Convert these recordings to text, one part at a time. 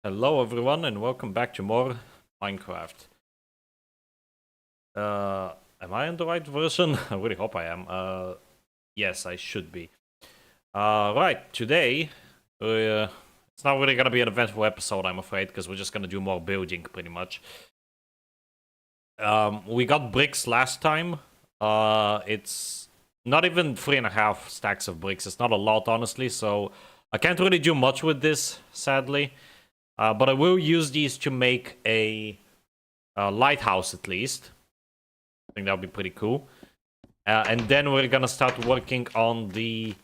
Hello everyone and welcome back to more Minecraft. Am I in the right version? I really hope I am. Yes, I should be. Right, today, it's not really gonna be an eventful episode, I'm afraid, because we're just gonna do more building, pretty much. We got bricks last time. It's not even 3.5 stacks of bricks. It's not a lot, honestly, so I can't really do much with this, sadly. But I will use these to make a lighthouse at least. I think that would be pretty cool. And then we're gonna start working on the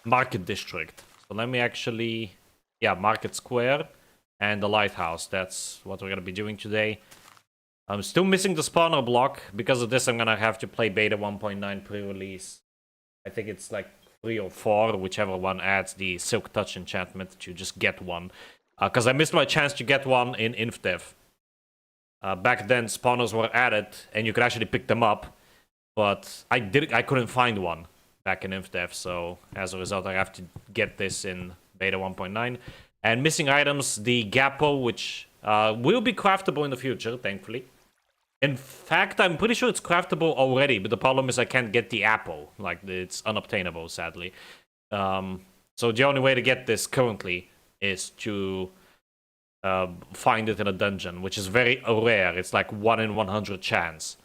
market district. So let me actually, yeah, market square and the lighthouse. That's what we're gonna be doing today. I'm still missing the spawner block. Because of this, I'm gonna have to play beta 1.9 pre-release. I think it's like 3 or 4, whichever one adds the Silk Touch enchantment to just get one. Because I missed my chance to get one in InfDev. Back then, spawners were added, and you could actually pick them up. But I couldn't find one back in InfDev, so as a result, I have to get this in beta 1.9. And missing items, the Gapo, which will be craftable in the future, thankfully. In fact, I'm pretty sure it's craftable already, but the problem is I can't get the apple. Like, it's unobtainable, sadly. So the only way to get this currently is to find it in a dungeon, which is very rare. It's like 1 in 100 chance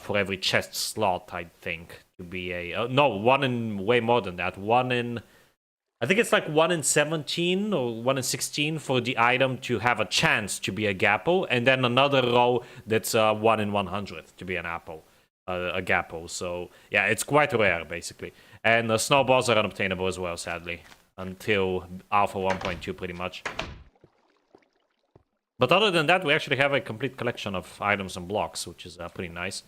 for every chest slot, I think, to be a... no, 1 in way more than that. 1 in... I think it's like 1 in 17 or 1 in 16 for the item to have a chance to be a Gapo, and then another row that's 1 in 100 to be an apple, a Gapo. So yeah, it's quite rare basically. And snowballs are unobtainable as well, sadly, until Alpha 1.2 pretty much. But other than that, we actually have a complete collection of items and blocks, which is pretty nice.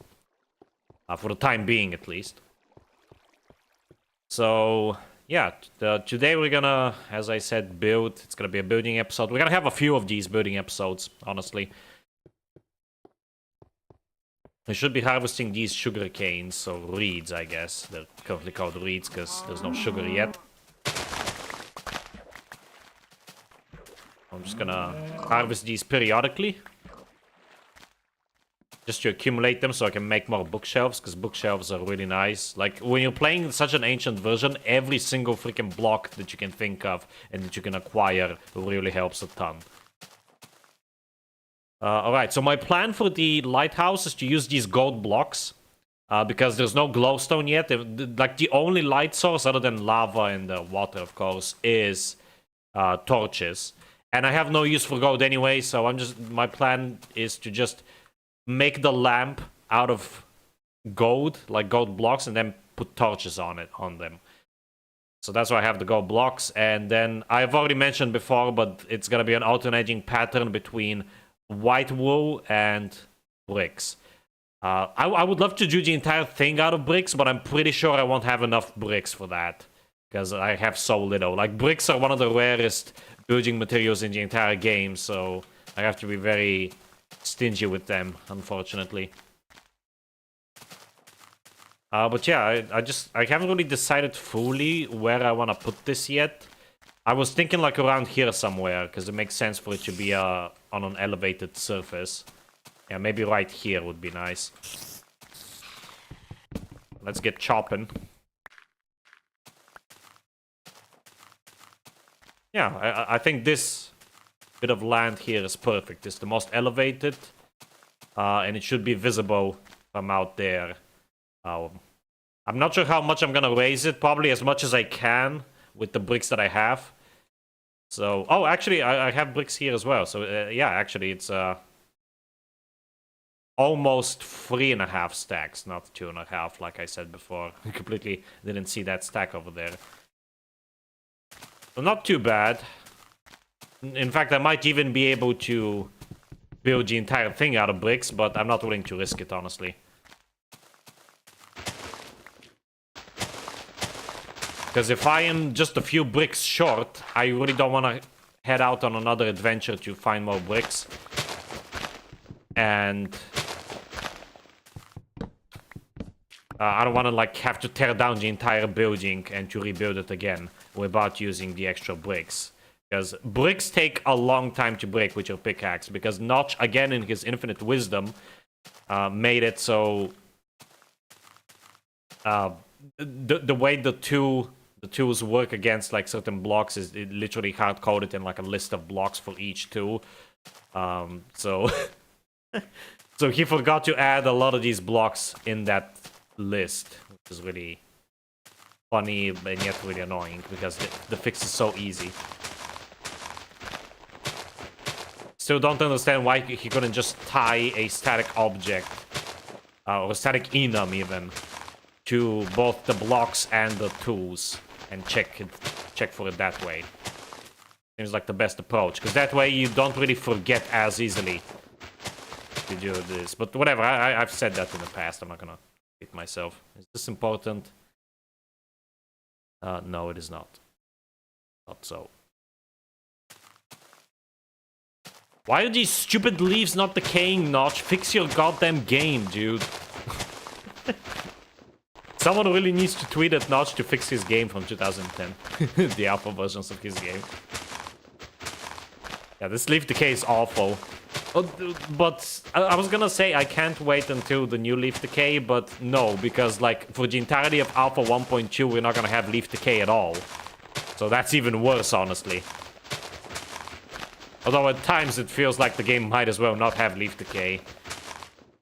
For the time being, at least. So, yeah, today we're gonna, as I said, build. It's gonna be a building episode. We're gonna have a few of these building episodes, honestly. I should be harvesting these sugar canes, or reeds, I guess. They're currently called reeds because there's no sugar yet. I'm just gonna harvest these periodically. Just to accumulate them so I can make more bookshelves, because bookshelves are really nice. Like, when you're playing such an ancient version, every single freaking block that you can think of and that you can acquire really helps a ton. Alright, so my plan for the lighthouse is to use these gold blocks. Because there's no glowstone yet. Like, the only light source, other than lava and water, of course, is torches. And I have no use for gold anyway, so my plan is to just make the lamp out of gold, like gold blocks, and then put torches on them. So that's why I have the gold blocks. And then I've already mentioned before, but it's gonna be an alternating pattern between white wool and bricks. I would love to do the entire thing out of bricks, but I'm pretty sure I won't have enough bricks for that, because I have so little. Like, bricks are one of the rarest building materials in the entire game, so I have to be very stingy with them, unfortunately. But yeah, I haven't really decided fully where I want to put this yet. I was thinking like around here somewhere, because it makes sense for it to be on an elevated surface. Yeah, maybe right here would be nice. Let's get chopping. Yeah, I think this bit of land here is perfect. It's the most elevated, and it should be visible from out there. I'm not sure how much I'm gonna raise it. Probably as much as I can with the bricks that I have. So, oh, actually, I have bricks here as well. So, yeah, actually, it's almost 3.5 stacks, not 2.5, like I said before. I completely didn't see that stack over there. So not too bad. In fact, I might even be able to build the entire thing out of bricks, but I'm not willing to risk it, honestly. Because if I am just a few bricks short, I really don't want to head out on another adventure to find more bricks. And I don't want to, like, have to tear down the entire building and to rebuild it again without using the extra bricks. Because bricks take a long time to break with your pickaxe. Because Notch, again, in his infinite wisdom, made it so the way the tools work against like certain blocks is it literally hard coded in like a list of blocks for each tool. So so he forgot to add a lot of these blocks in that list, which is really funny and yet really annoying because the fix is so easy. Still don't understand why he couldn't just tie a static object or a static enum even to both the blocks and the tools and check for it that way. Seems like the best approach because that way you don't really forget as easily to do this. But whatever, I've said that in the past. I'm not gonna repeat myself. Is this important? No, it is not. Not so. Why are these stupid leaves not decaying, Notch? Fix your goddamn game, dude. Someone really needs to tweet at Notch to fix his game from 2010. The alpha versions of his game. Yeah, this leaf decay is awful. But I was gonna say I can't wait until the new leaf decay, but no, because like for the entirety of alpha 1.2 we're not gonna have leaf decay at all. So that's even worse, honestly. Although at times it feels like the game might as well not have leaf decay,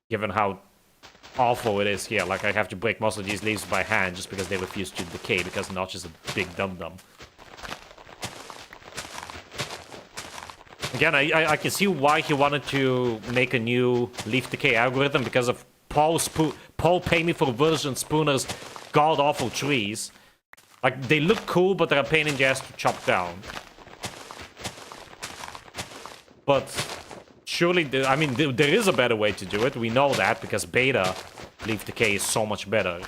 given how awful it is here. Like I have to break most of these leaves by hand just because they refuse to decay because Notch is a big dum-dum. Again, I can see why he wanted to make a new leaf decay algorithm because of Paul Pay Me for Version Spooner's god-awful trees. Like, they look cool, but they're a pain in the ass to chop down. But surely, I mean, there is a better way to do it. We know that because beta leaf decay is so much better.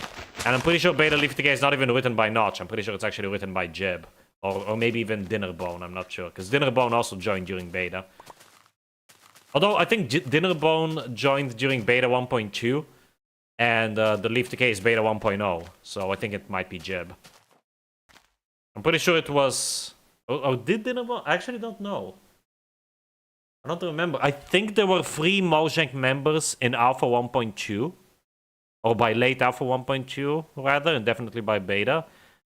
And I'm pretty sure beta leaf decay is not even written by Notch. I'm pretty sure it's actually written by Jeb. Or maybe even Dinnerbone, I'm not sure. Because Dinnerbone also joined during beta. Although, I think Dinnerbone joined during beta 1.2. And the leaf decay is beta 1.0. So I think it might be Jeb. I'm pretty sure it was... Oh, did Dinnerbone? I actually don't know. I don't remember. I think there were 3 Mojang members in Alpha 1.2. Or by late Alpha 1.2, rather. And definitely by beta.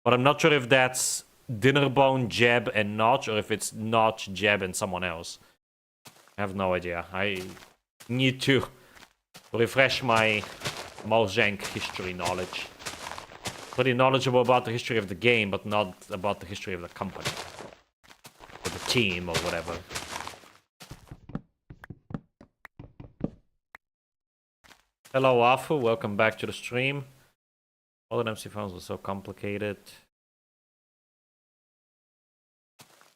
But I'm not sure if that's Dinnerbone, Jeb, and Notch. Or if it's Notch, Jeb, and someone else. I have no idea. I need to refresh my Mojang history knowledge. Pretty knowledgeable about the history of the game, but not about the history of the company. Or the team, or whatever. Hello, Afu. Welcome back to the stream. All the MC phones were so complicated.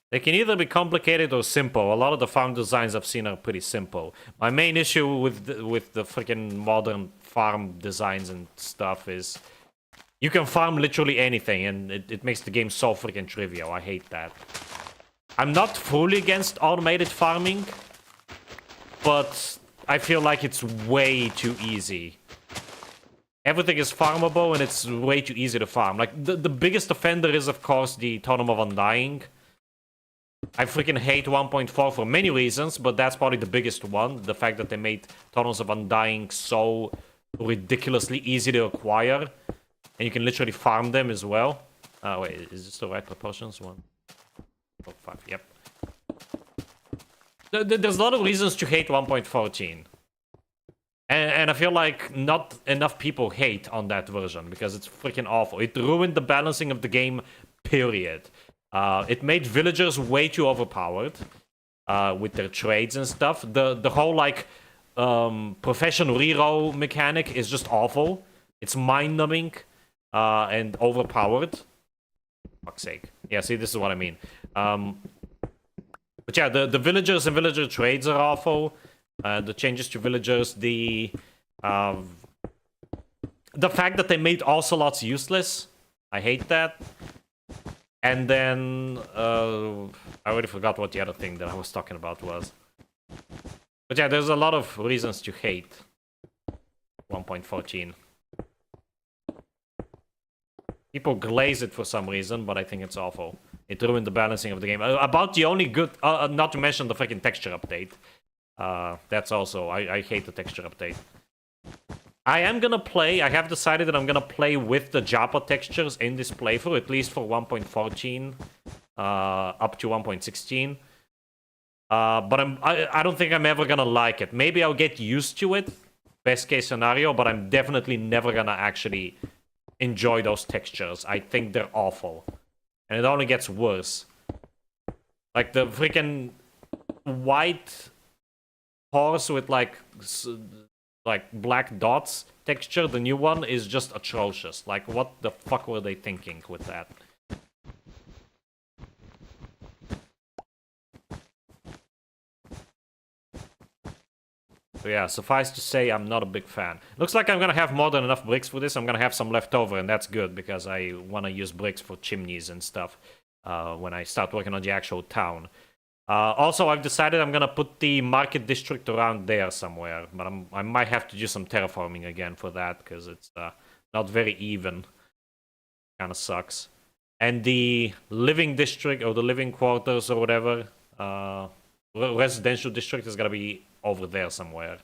They can either be complicated or simple. A lot of the farm designs I've seen are pretty simple. My main issue with the freaking modern farm designs and stuff is you can farm literally anything, and it makes the game so freaking trivial. I hate that. I'm not fully against automated farming, but I feel like it's way too easy. Everything is farmable, and it's way too easy to farm. Like, the biggest offender is, of course, the Totem of Undying. I freaking hate 1.4 for many reasons, but that's probably the biggest one. The fact that they made Totems of Undying so ridiculously easy to acquire. And you can literally farm them as well. Wait, is this the right proportions? 1.5, yep. There's a lot of reasons to hate 1.14. And I feel like not enough people hate on that version because it's freaking awful. It ruined the balancing of the game, period. It made villagers way too overpowered with their trades and stuff. The whole, like, profession reroll mechanic is just awful. It's mind-numbing and overpowered. Fuck's sake. Yeah, see, this is what I mean. But yeah, the villagers and villager trades are awful. The changes to villagers, the fact that they made ocelots useless. I hate that. And then, I already forgot what the other thing that I was talking about was. But yeah, there's a lot of reasons to hate 1.14. People glaze it for some reason, but I think it's awful. It ruined the balancing of the game. About the only good, not to mention the freaking texture update. That's also, I hate the texture update. I am gonna play, I have decided that I'm gonna play with the Japa textures in this playthrough, at least for 1.14, up to 1.16. But I don't think I'm ever gonna like it. Maybe I'll get used to it, best case scenario, but I'm definitely never gonna actually enjoy those textures. I think they're awful. And it only gets worse. Like the freaking white horse with like black dots texture, the new one is just atrocious. Like, what the fuck were they thinking with that? So yeah, suffice to say, I'm not a big fan. Looks like I'm gonna have more than enough bricks for this. I'm gonna have some left over, and that's good, because I wanna use bricks for chimneys and stuff when I start working on the actual town. Also, I've decided I'm gonna put the market district around there somewhere, but I might have to do some terraforming again for that, because it's not very even. Kinda sucks. And the living district, or the living quarters, or whatever, residential district is gonna be over there somewhere.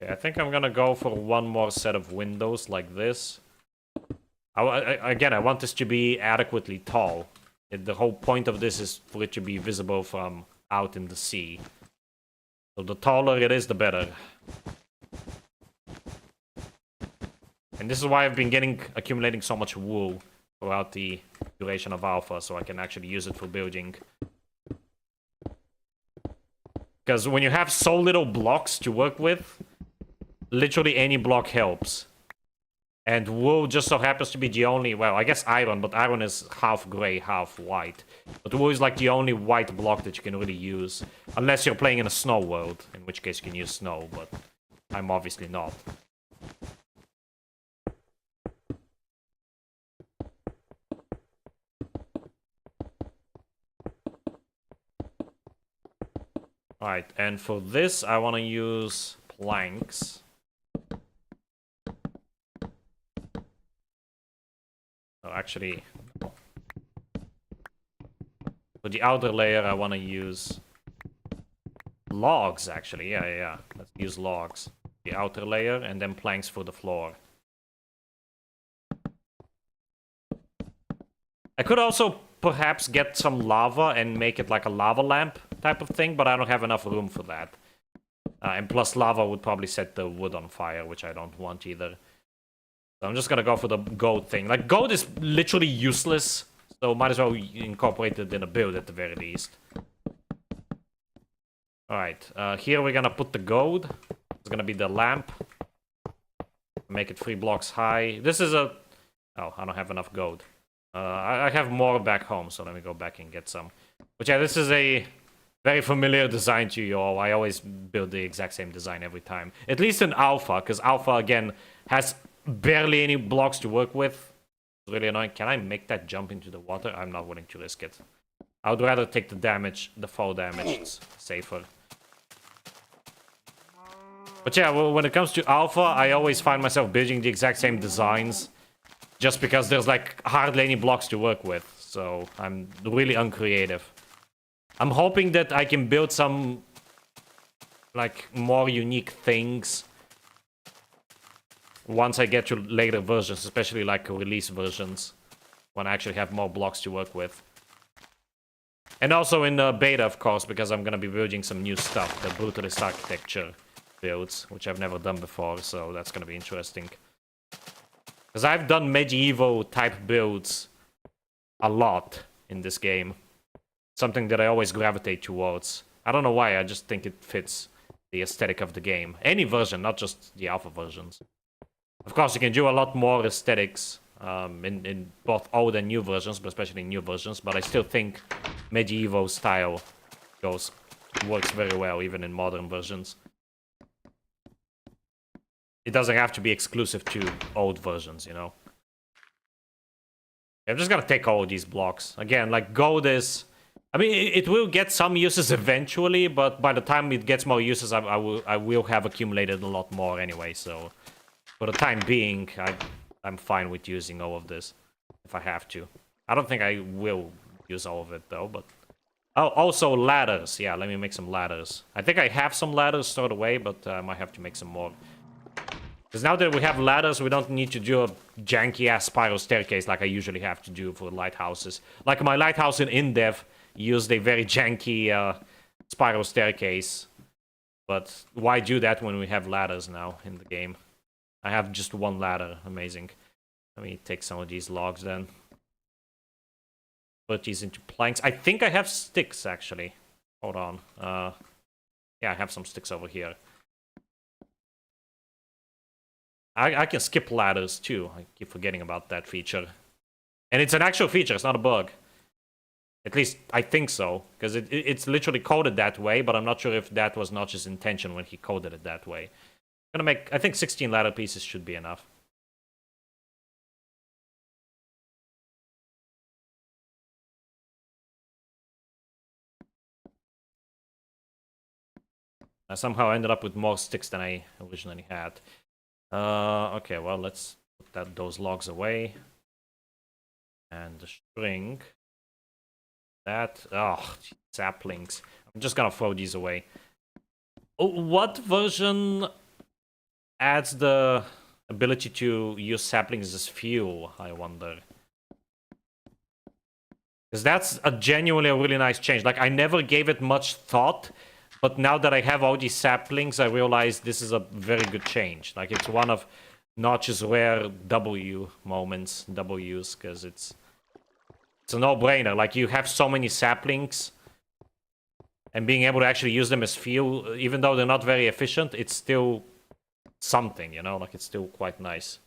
Okay, I think I'm gonna go for one more set of windows like this. Again, I want this to be adequately tall. The whole point of this is for it to be visible from out in the sea. So the taller it is, the better. And this is why I've been accumulating so much wool throughout the duration of alpha, so I can actually use it for building. Because when you have so little blocks to work with, literally any block helps. And wool just so happens to be the only, well, I guess iron, but iron is half gray, half white. But wool is like the only white block that you can really use. Unless you're playing in a snow world, in which case you can use snow, but I'm obviously not. Alright, and for this, I want to use planks. Oh, actually, for the outer layer, I want to use logs, actually. Yeah. Let's use logs. The outer layer, and then planks for the floor. I could also perhaps get some lava and make it like a lava lamp type of thing, but I don't have enough room for that. And plus lava would probably set the wood on fire, which I don't want either. So I'm just gonna go for the gold thing. Like, gold is literally useless, so might as well incorporate it in a build at the very least. Alright, here we're gonna put the gold. It's gonna be the lamp. Make it 3 blocks high. This is a... Oh, I don't have enough gold. I have more back home, so let me go back and get some. But yeah, this is a very familiar design to you all. I always build the exact same design every time. At least in Alpha, because Alpha, again, has barely any blocks to work with. It's really annoying. Can I make that jump into the water? I'm not willing to risk it. I would rather take the damage, the fall damage. It's safer. But yeah, well, when it comes to Alpha, I always find myself building the exact same designs. Just because there's like hardly any blocks to work with. So I'm really uncreative. I'm hoping that I can build some like more unique things once I get to later versions, especially like release versions, when I actually have more blocks to work with. And also in the beta, of course, because I'm gonna be building some new stuff, the Brutalist Architecture builds, which I've never done before, so that's gonna be interesting. Because I've done medieval type builds a lot in this game. Something that I always gravitate towards. I don't know why, I just think it fits the aesthetic of the game. Any version, not just the alpha versions. Of course, you can do a lot more aesthetics in both old and new versions, but especially new versions. But I still think medieval style works very well, even in modern versions. It doesn't have to be exclusive to old versions, you know? I'm just gonna take all of these blocks. Again, like, gold is I mean, it will get some uses eventually, but by the time it gets more uses, I will have accumulated a lot more anyway. So for the time being, I'm fine with using all of this if I have to. I don't think I will use all of it though, but oh, also ladders. Yeah, let me make some ladders. I think I have some ladders stored away, but I might have to make some more. Because now that we have ladders, we don't need to do a janky-ass spiral staircase like I usually have to do for lighthouses. Like my lighthouse in InDev used a very janky spiral staircase. But why do that when we have ladders now in the game? I have just one ladder. Amazing. Let me take some of these logs then. Put these into planks. I think I have sticks, actually. Hold on. Yeah, I have some sticks over here. I can skip ladders, too. I keep forgetting about that feature. And it's an actual feature. It's not a bug. At least, I think so. Because it's literally coded that way, but I'm not sure if that was Notch's intention when he coded it that way. I'm gonna make... I think 16 ladder pieces should be enough. I somehow ended up with more sticks than I originally had. Okay, well, let's put those logs away. And the string. That. Oh, saplings. I'm just gonna throw these away. Oh, what version adds the ability to use saplings as fuel, I wonder? Because that's genuinely a really nice change. Like, I never gave it much thought. But now that I have all these saplings, I realize this is a very good change. Like, it's one of Notch's rare W moments, W's, because it's a no-brainer. Like, you have so many saplings, and being able to actually use them as fuel, even though they're not very efficient, it's still something, you know? Like, it's still quite nice.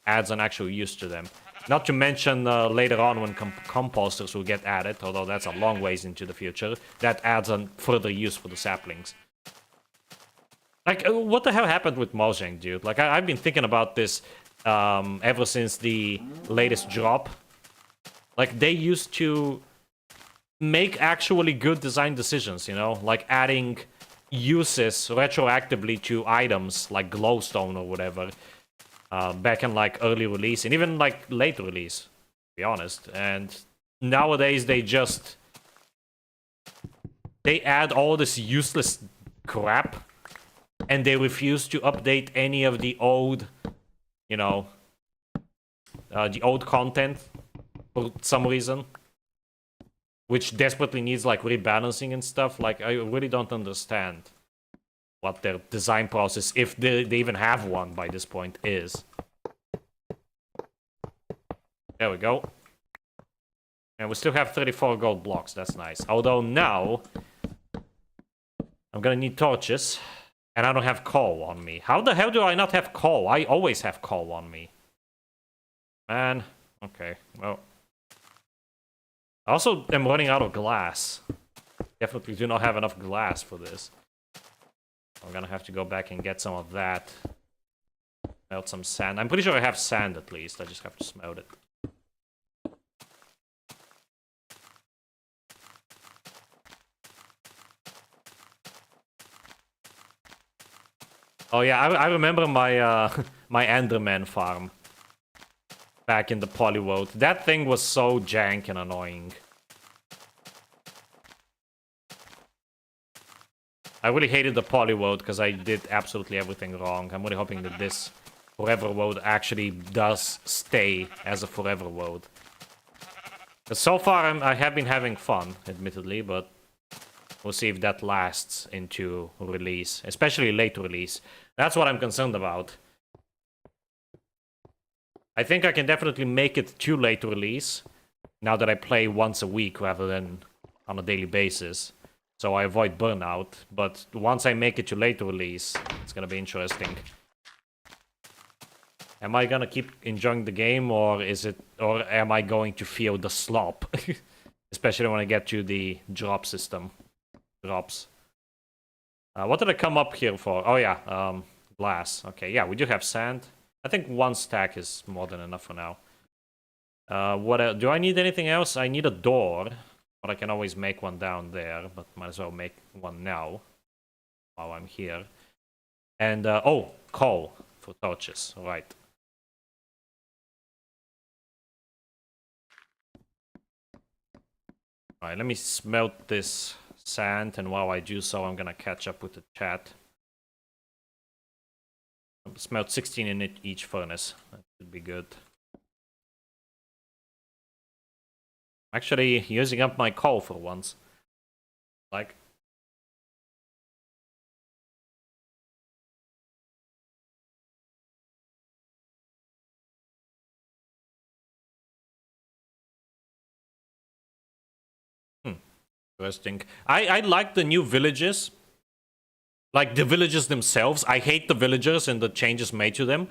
Adds an actual use to them. Not to mention later on when composters will get added, although that's a long ways into the future, that adds a further use for the saplings. Like, what the hell happened with Mojang, dude? Like, I've been thinking about this ever since the latest drop. Like, they used to make actually good design decisions, you know? Like, adding uses retroactively to items, like glowstone or whatever. Back in like early release and even like late release, to be honest. And nowadays they add all this useless crap and they refuse to update any of the old, you know, the old content for some reason, which desperately needs like rebalancing and stuff. Like, I really don't understand what their design process, if they even have one by this point, is. There we go. And we still have 34 gold blocks, that's nice. Although now, I'm gonna need torches, and I don't have coal on me. How the hell do I not have coal? I always have coal on me. Man, okay, well. I also am running out of glass. Definitely do not have enough glass for this. I'm gonna have to go back and get some of that. Melt some sand. I'm pretty sure I have sand at least. I just have to smelt it. Oh yeah, I remember my my Enderman farm back in the Polyworld. That thing was so jank and annoying. I really hated the Polyworld because I did absolutely everything wrong. I'm really hoping that this Forever World actually does stay as a Forever World. Because so far I have been having fun, admittedly, but we'll see if that lasts into release, especially late release. That's what I'm concerned about. I think I can definitely make it to late release, now that I play once a week rather than on a daily basis. So I avoid burnout, but once I make it to late release, it's gonna be interesting. Am I gonna keep enjoying the game, or am I going to feel the slop? Especially when I get to the drop system. Drops. What did I come up here for? Oh yeah, glass. Okay, yeah, we do have sand. I think one stack is more than enough for now. Do I need anything else? I need a door. But I can always make one down there, but might as well make one now while I'm here. And, oh, coal for torches, right. Alright, let me smelt this sand, and while I do so, I'm gonna catch up with the chat. Smelt 16 in each furnace. That should be good. Actually, using up my coal for once. Like... Interesting. I like the new villages. Like, the villages themselves. I hate the villagers and the changes made to them.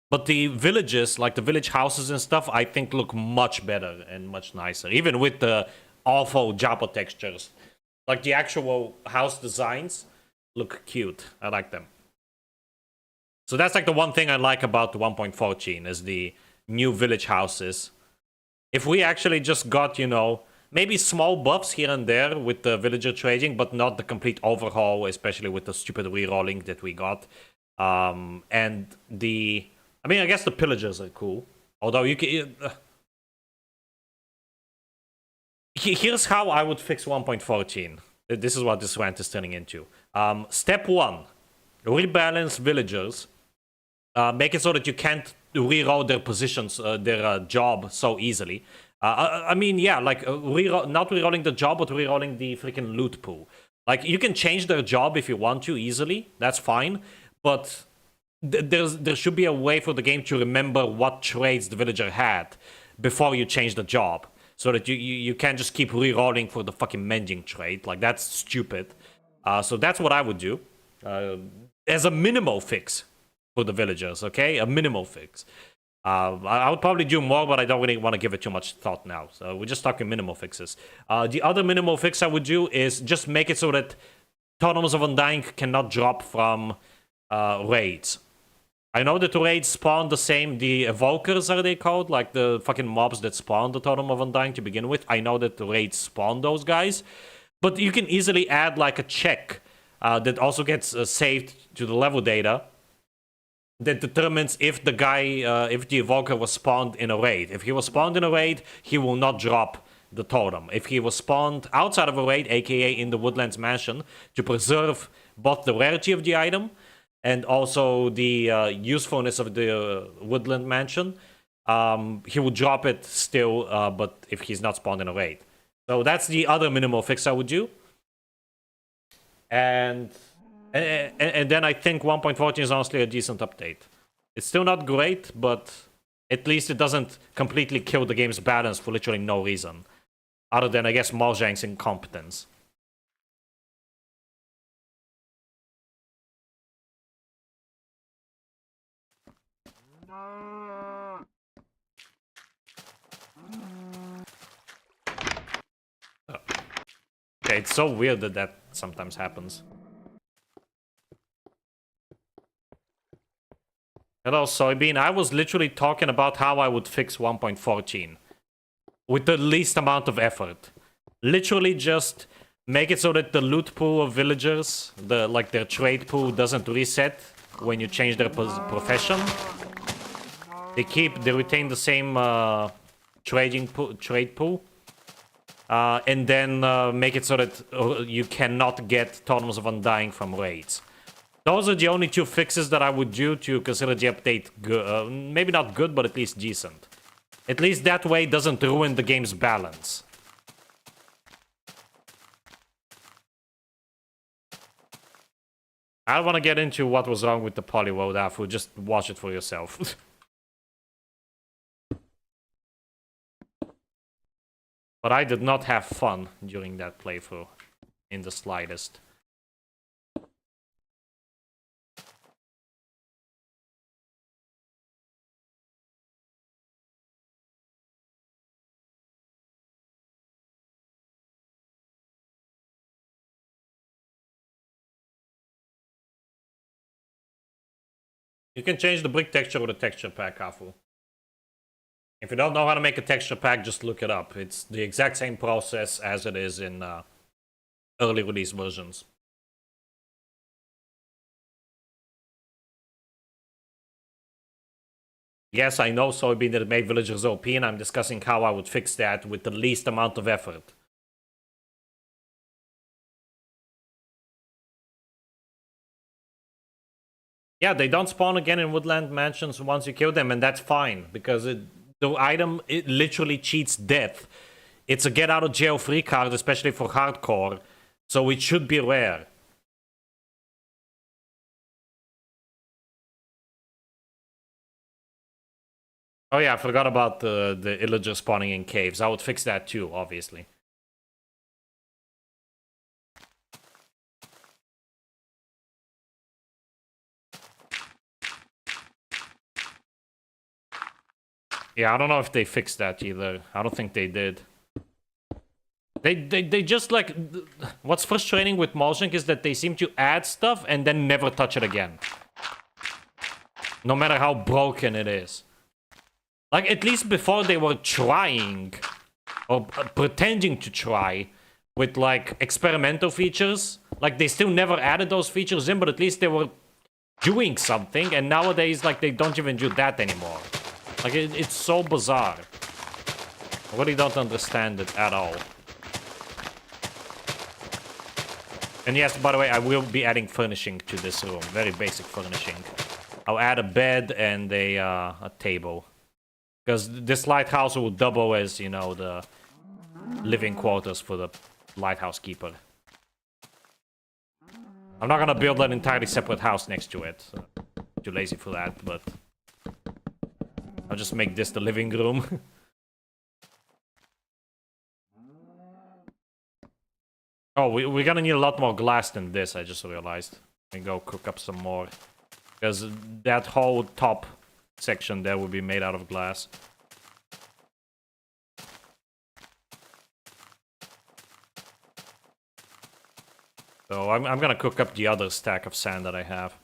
But the villages, like the village houses and stuff, I think look much better and much nicer. Even with the awful Japa textures. Like, the actual house designs look cute. I like them. So that's like the one thing I like about the 1.14 is the new village houses. If we actually just got, you know, maybe small buffs here and there with the villager trading, but not the complete overhaul, especially with the stupid rerolling that we got. And the... I mean, I guess the pillagers are cool. Although you can... Here's how I would fix 1.14. This is what this rant is turning into. Step 1. Rebalance villagers. Make it so that you can't reroll their positions, their job so easily. I mean, yeah, like, not rerolling the job, but rerolling the freaking loot pool. Like, you can change their job if you want to easily. That's fine. But there should be a way for the game to remember what traits the villager had before you change the job. So that you can't just keep rerolling for the fucking mending trait. Like, that's stupid. So that's what I would do. As a minimal fix for the villagers, okay? A minimal fix. I would probably do more, but I don't really want to give it too much thought now. So we're just talking minimal fixes. The other minimal fix I would do is just make it so that Totems of Undying cannot drop from raids. I know that the raids spawn the same, the evokers are they called? Like the fucking mobs that spawn the Totem of Undying to begin with. I know that the raids spawn those guys. But you can easily add like a check that also gets saved to the level data that determines if the guy, if the evoker was spawned in a raid. If he was spawned in a raid, he will not drop the totem. If he was spawned outside of a raid, aka in the Woodlands Mansion, to preserve both the rarity of the item and also the usefulness of the Woodland Mansion, he will drop it still, but if he's not spawned in a raid. So that's the other minimal fix I would do. And then I think 1.14 is honestly a decent update. It's still not great, but at least it doesn't completely kill the game's balance for literally no reason. Other than, I guess, Mojang's incompetence. Okay, it's so weird that that sometimes happens. Hello, Soybean. I was literally talking about how I would fix 1.14 with the least amount of effort. Literally just make it so that the loot pool of villagers, like their trade pool, doesn't reset when you change their profession. They retain the same trade pool. And then make it so that you cannot get Totems of Undying from raids. Those are the only two fixes that I would do to consider the update good. Maybe not good, but at least decent. At least that way it doesn't ruin the game's balance. I don't want to get into what was wrong with the Polywoad, Afu. Just watch it for yourself. But I did not have fun during that playthrough. In the slightest. You can change the brick texture with a texture pack, Afu. If you don't know how to make a texture pack, just look it up. It's the exact same process as it is in early release versions. Yes, I know soybean that made villagers OP, and I'm discussing how I would fix that with the least amount of effort. Yeah, they don't spawn again in woodland mansions once you kill them, and that's fine, because the item, it literally cheats death. It's a get out of jail free card, especially for hardcore, so it should be rare. Oh yeah, I forgot about the illager spawning in caves. I would fix that too, obviously. Yeah, I don't know if they fixed that either. I don't think they did. They just like... What's frustrating with Mojang is that they seem to add stuff and then never touch it again. No matter how broken it is. Like, at least before they were trying, or pretending to try, with like experimental features. Like, they still never added those features in, but at least they were doing something, and nowadays, like, they don't even do that anymore. Like, it's so bizarre. I really don't understand it at all. And yes, by the way, I will be adding furnishing to this room. Very basic furnishing. I'll add a bed and a table. Because this lighthouse will double as, you know, the living quarters for the lighthouse keeper. I'm not gonna build an entirely separate house next to it. Too lazy for that, but... I'll just make this the living room. Oh, we're gonna need a lot more glass than this, I just realized. We can go cook up some more. Because that whole top section there will be made out of glass. So I'm gonna cook up the other stack of sand that I have.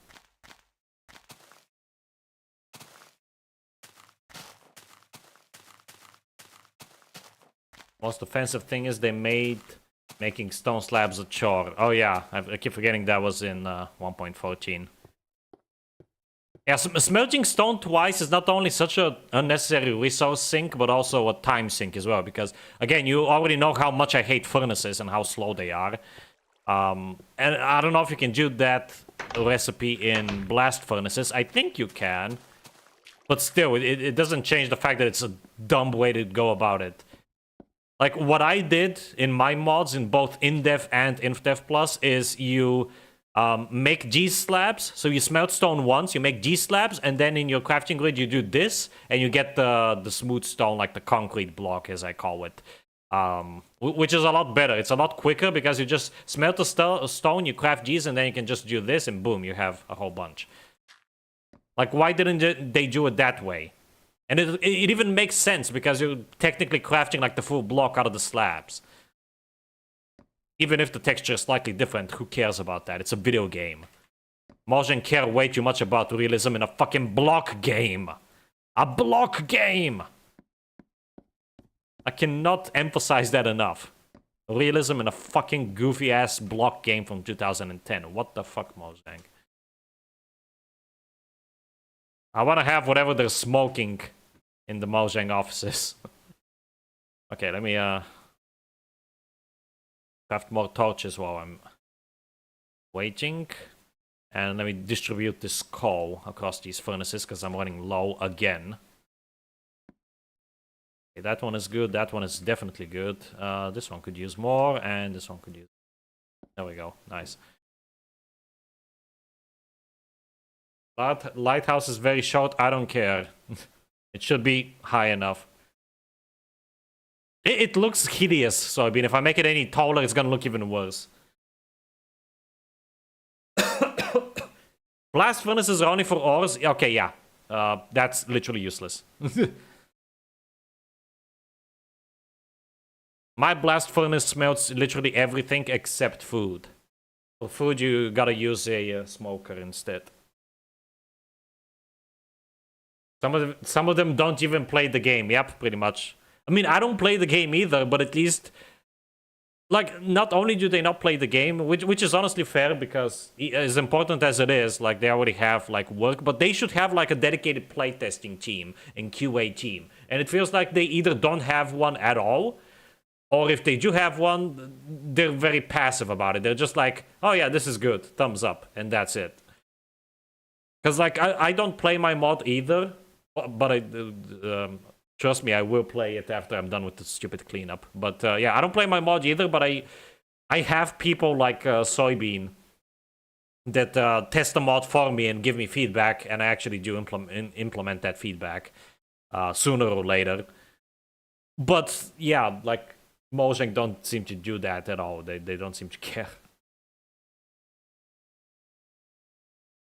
Most offensive thing is they made making stone slabs a chore. Oh yeah, I keep forgetting that was in 1.14. Yeah, smelting stone twice is not only such an unnecessary resource sink, but also a time sink as well. Because, again, you already know how much I hate furnaces and how slow they are. And I don't know if you can do that recipe in blast furnaces. I think you can. But still, it doesn't change the fact that it's a dumb way to go about it. Like, what I did in my mods, in both InDev and InfDev Plus, is you make G slabs. So you smelt stone once, you make G slabs, and then in your crafting grid you do this, and you get the smooth stone, like the concrete block, as I call it. Which is a lot better. It's a lot quicker, because you just smelt a stone, you craft Gs, and then you can just do this, and boom, you have a whole bunch. Like, why didn't they do it that way? And it even makes sense, because you're technically crafting like the full block out of the slabs. Even if the texture is slightly different, who cares about that? It's a video game. Mojang care way too much about realism in a fucking block game. A block game! I cannot emphasize that enough. Realism in a fucking goofy-ass block game from 2010. What the fuck, Mojang? I want to have whatever they're smoking in the Mojang offices. Okay, let me craft more torches while I'm waiting. And let me distribute this coal across these furnaces, because I'm running low again. Okay, that one is good, that one is definitely good. This one could use more, and this one could use... There we go, nice. Lighthouse is very short, I don't care. It should be high enough. It looks hideous, so I mean, if I make it any taller, it's gonna look even worse. Blast furnaces are only for ores? Okay, yeah. That's literally useless. My blast furnace smelts literally everything except food. For food, you gotta use a smoker instead. Some of them don't even play the game. Yep, pretty much. I mean, I don't play the game either, but at least, like, not only do they not play the game, which is honestly fair, because as important as it is, like, they already have like work, but they should have like a dedicated playtesting team and QA team. And it feels like they either don't have one at all, or if they do have one, they're very passive about it. They're just like, oh yeah, this is good, thumbs up, and that's it. Because like I don't play my mod either, but trust me, I will play it after I'm done with the stupid cleanup. But yeah, I don't play my mod either, but I have people like Soybean that test the mod for me and give me feedback, and I actually do implement that feedback sooner or later. But yeah, like Mojang don't seem to do that at all. They don't seem to care.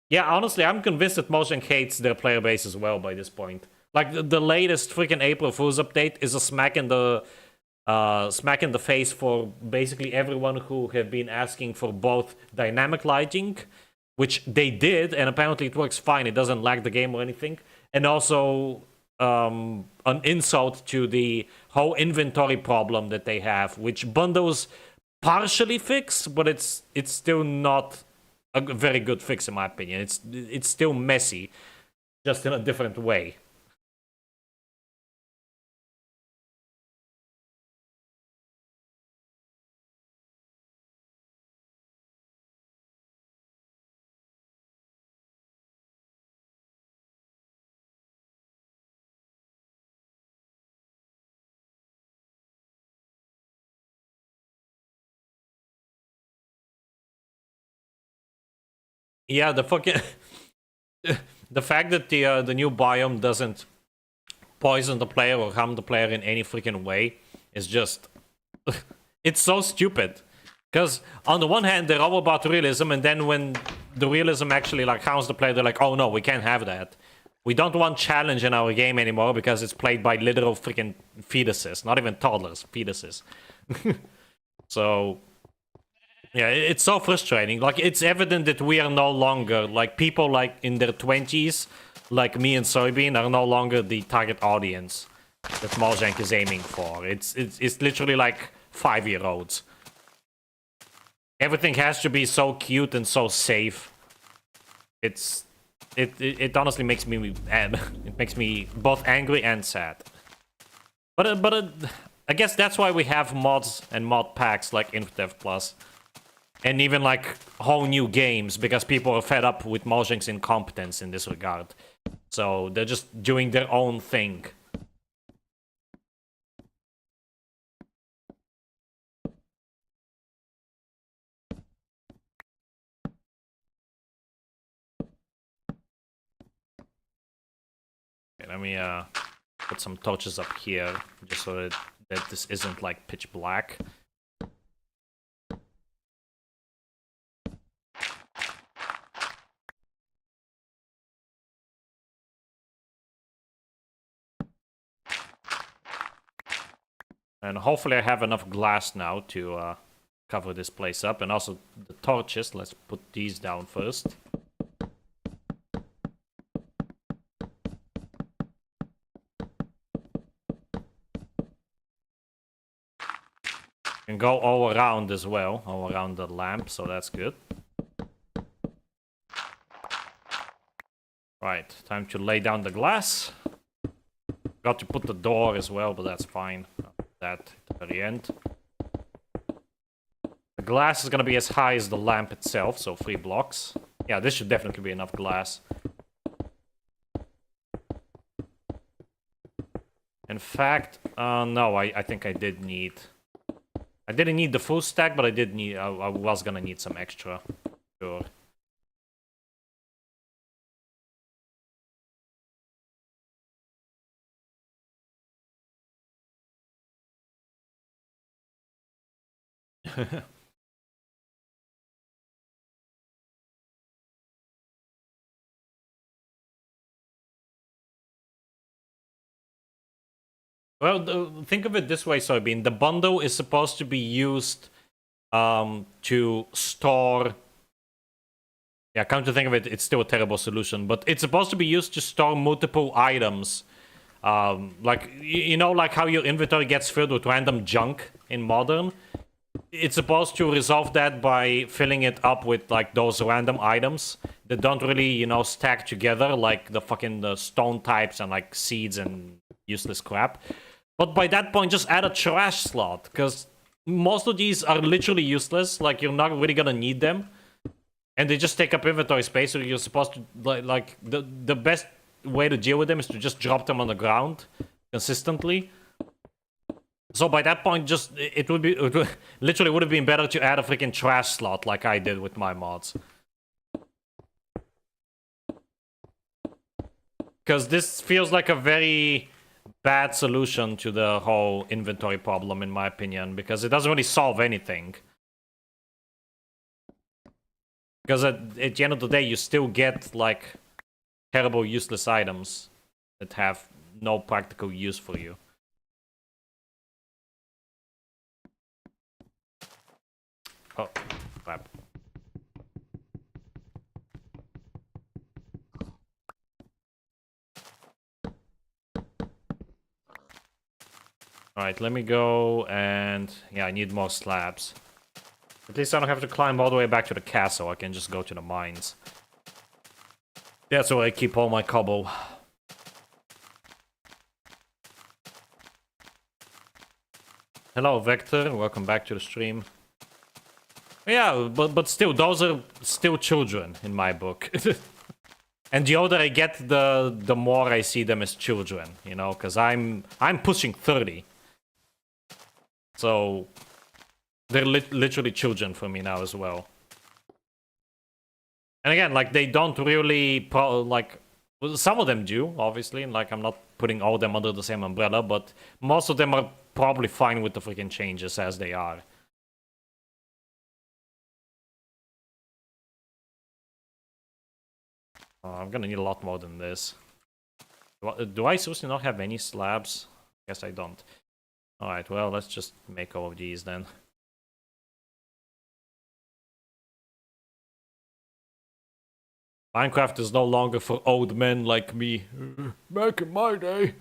Yeah, honestly, I'm convinced that Mojang hates their player base as well by this point. Like the latest freaking April Fool's update is a smack in the face for basically everyone who have been asking for both dynamic lighting, which they did, and apparently it works fine. It doesn't lag the game or anything, and also an insult to the whole inventory problem that they have, which bundles partially fix, but it's still not a very good fix in my opinion. It's still messy, just in a different way. Yeah, the fucking the fact that the new biome doesn't poison the player or harm the player in any freaking way is just it's so stupid. Because on the one hand, they're all about realism, and then when the realism actually like harms the player, they're like, oh no, we can't have that. We don't want challenge in our game anymore because it's played by literal freaking fetuses, not even toddlers, fetuses. So yeah, it's so frustrating. Like, it's evident that we are no longer, like, people like in their 20s, like me and Soybean, are no longer the target audience that Mojang is aiming for. It's literally like 5-year-olds. Everything has to be so cute and so safe. It honestly makes me it makes me both angry and sad. But I guess that's why we have mods and mod packs like InfDev Plus. And even like whole new games, because people are fed up with Mojang's incompetence in this regard. So they're just doing their own thing. Okay, let me put some torches up here, just so that this isn't like pitch black. And hopefully I have enough glass now to cover this place up. And also the torches, let's put these down first. And go all around as well, all around the lamp, so that's good. Right, time to lay down the glass. Got to put the door as well, but that's fine. That at the very end. The glass is gonna be as high as the lamp itself, so 3 blocks. Yeah, this should definitely be enough glass. In fact, no, I think I did need... I didn't need the full stack, but I did need... I was gonna need some extra. Sure. Well, think of it this way, Soybean. The bundle is supposed to be used to store Yeah, come to think of it, it's still a terrible solution. But it's supposed to be used to store multiple items. Like, you know, like how your inventory gets filled with random junk in Modern? It's supposed to resolve that by filling it up with, like, those random items that don't really, you know, stack together, like the stone types and, like, seeds and useless crap. But by that point, just add a trash slot, because most of these are literally useless. Like, you're not really gonna need them. And they just take up inventory space, so you're supposed to, like the best way to deal with them is to just drop them on the ground consistently. So by that point, just literally would have been better to add a freaking trash slot like I did with my mods. Because this feels like a very bad solution to the whole inventory problem, in my opinion, because it doesn't really solve anything. Because at the end of the day, you still get, like, terrible useless items that have no practical use for you. Oh, crap. Alright, let me go and... yeah, I need more slabs. At least I don't have to climb all the way back to the castle. I can just go to the mines. That's where I keep all my cobble. Hello, Vector. Welcome back to the stream. Yeah, but still, those are still children in my book. And the older I get, the more I see them as children, you know, because I'm pushing 30. So they're literally children for me now as well. And again, like, they don't really like, well, some of them do, obviously. Like, I'm not putting all of them under the same umbrella, but most of them are probably fine with the freaking changes as they are. I'm gonna need a lot more than this. Do I seriously not have any slabs? Guess I don't. Alright, well, let's just make all of these then. Minecraft is no longer for old men like me. Back in my day.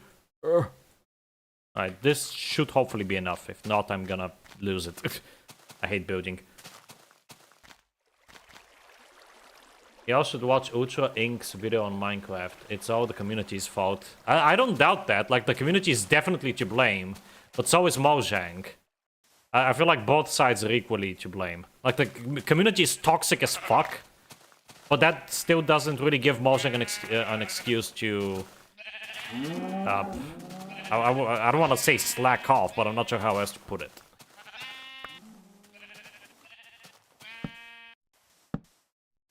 Alright, this should hopefully be enough. If not, I'm gonna lose it. I hate building. Y'all should watch Ultra Inc.'s video on Minecraft. It's all the community's fault. I don't doubt that. Like, the community is definitely to blame. But so is Mojang. I feel like both sides are equally to blame. Like, the community is toxic as fuck. But that still doesn't really give Mojang an excuse to... I don't want to say slack off, but I'm not sure how else to put it.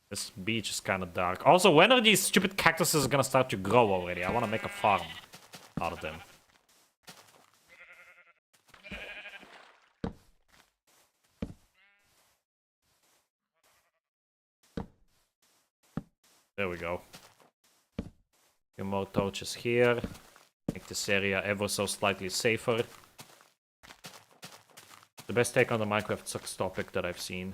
This beach is kind of dark. Also, when are these stupid cactuses gonna start to grow already? I want to make a farm out of them. There we go. A few more torches here. Make this area ever so slightly safer. The best take on the Minecraft sucks topic that I've seen.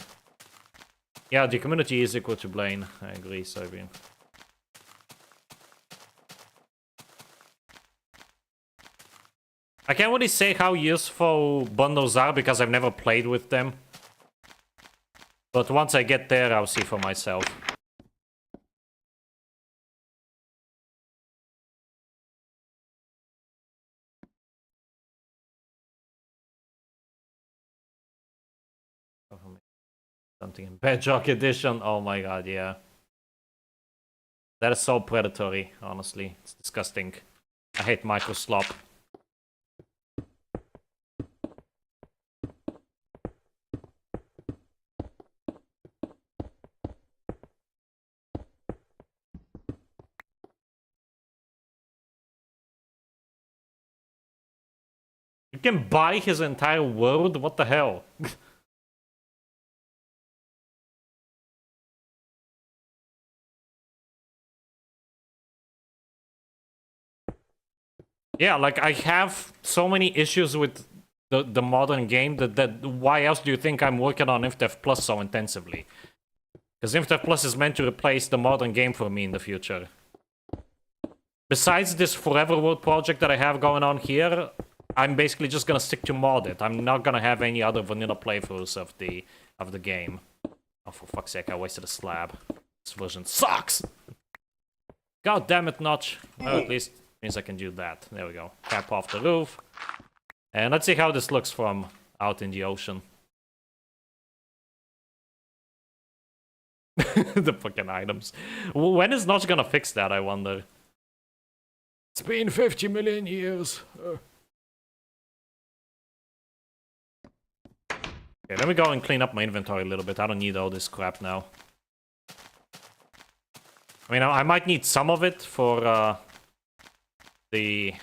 Yeah, the community is equal to blame. I agree, Soybean. I can't really say how useful bundles are because I've never played with them. But once I get there, I'll see for myself. Something in Bedrock Edition. Oh my god, yeah. That is so predatory, honestly. It's disgusting. I hate microslop. You can buy his entire world? What the hell? Yeah, like, I have so many issues with the modern game that why else do you think I'm working on IFTF Plus so intensively? Because InfoTech Plus is meant to replace the modern game for me in the future. Besides this Forever World project that I have going on here, I'm basically just gonna stick to modded. I'm not gonna have any other vanilla playthroughs of the game. Oh, for fuck's sake, I wasted a slab. This version sucks! God damn it, Notch. Well, at least means I can do that. There we go. Cap off the roof. And let's see how this looks from out in the ocean. The fucking items. When is Notch gonna fix that, I wonder? It's been 50 million years. Okay, let me go and clean up my inventory a little bit. I don't need all this crap now. I mean, I might need some of it for the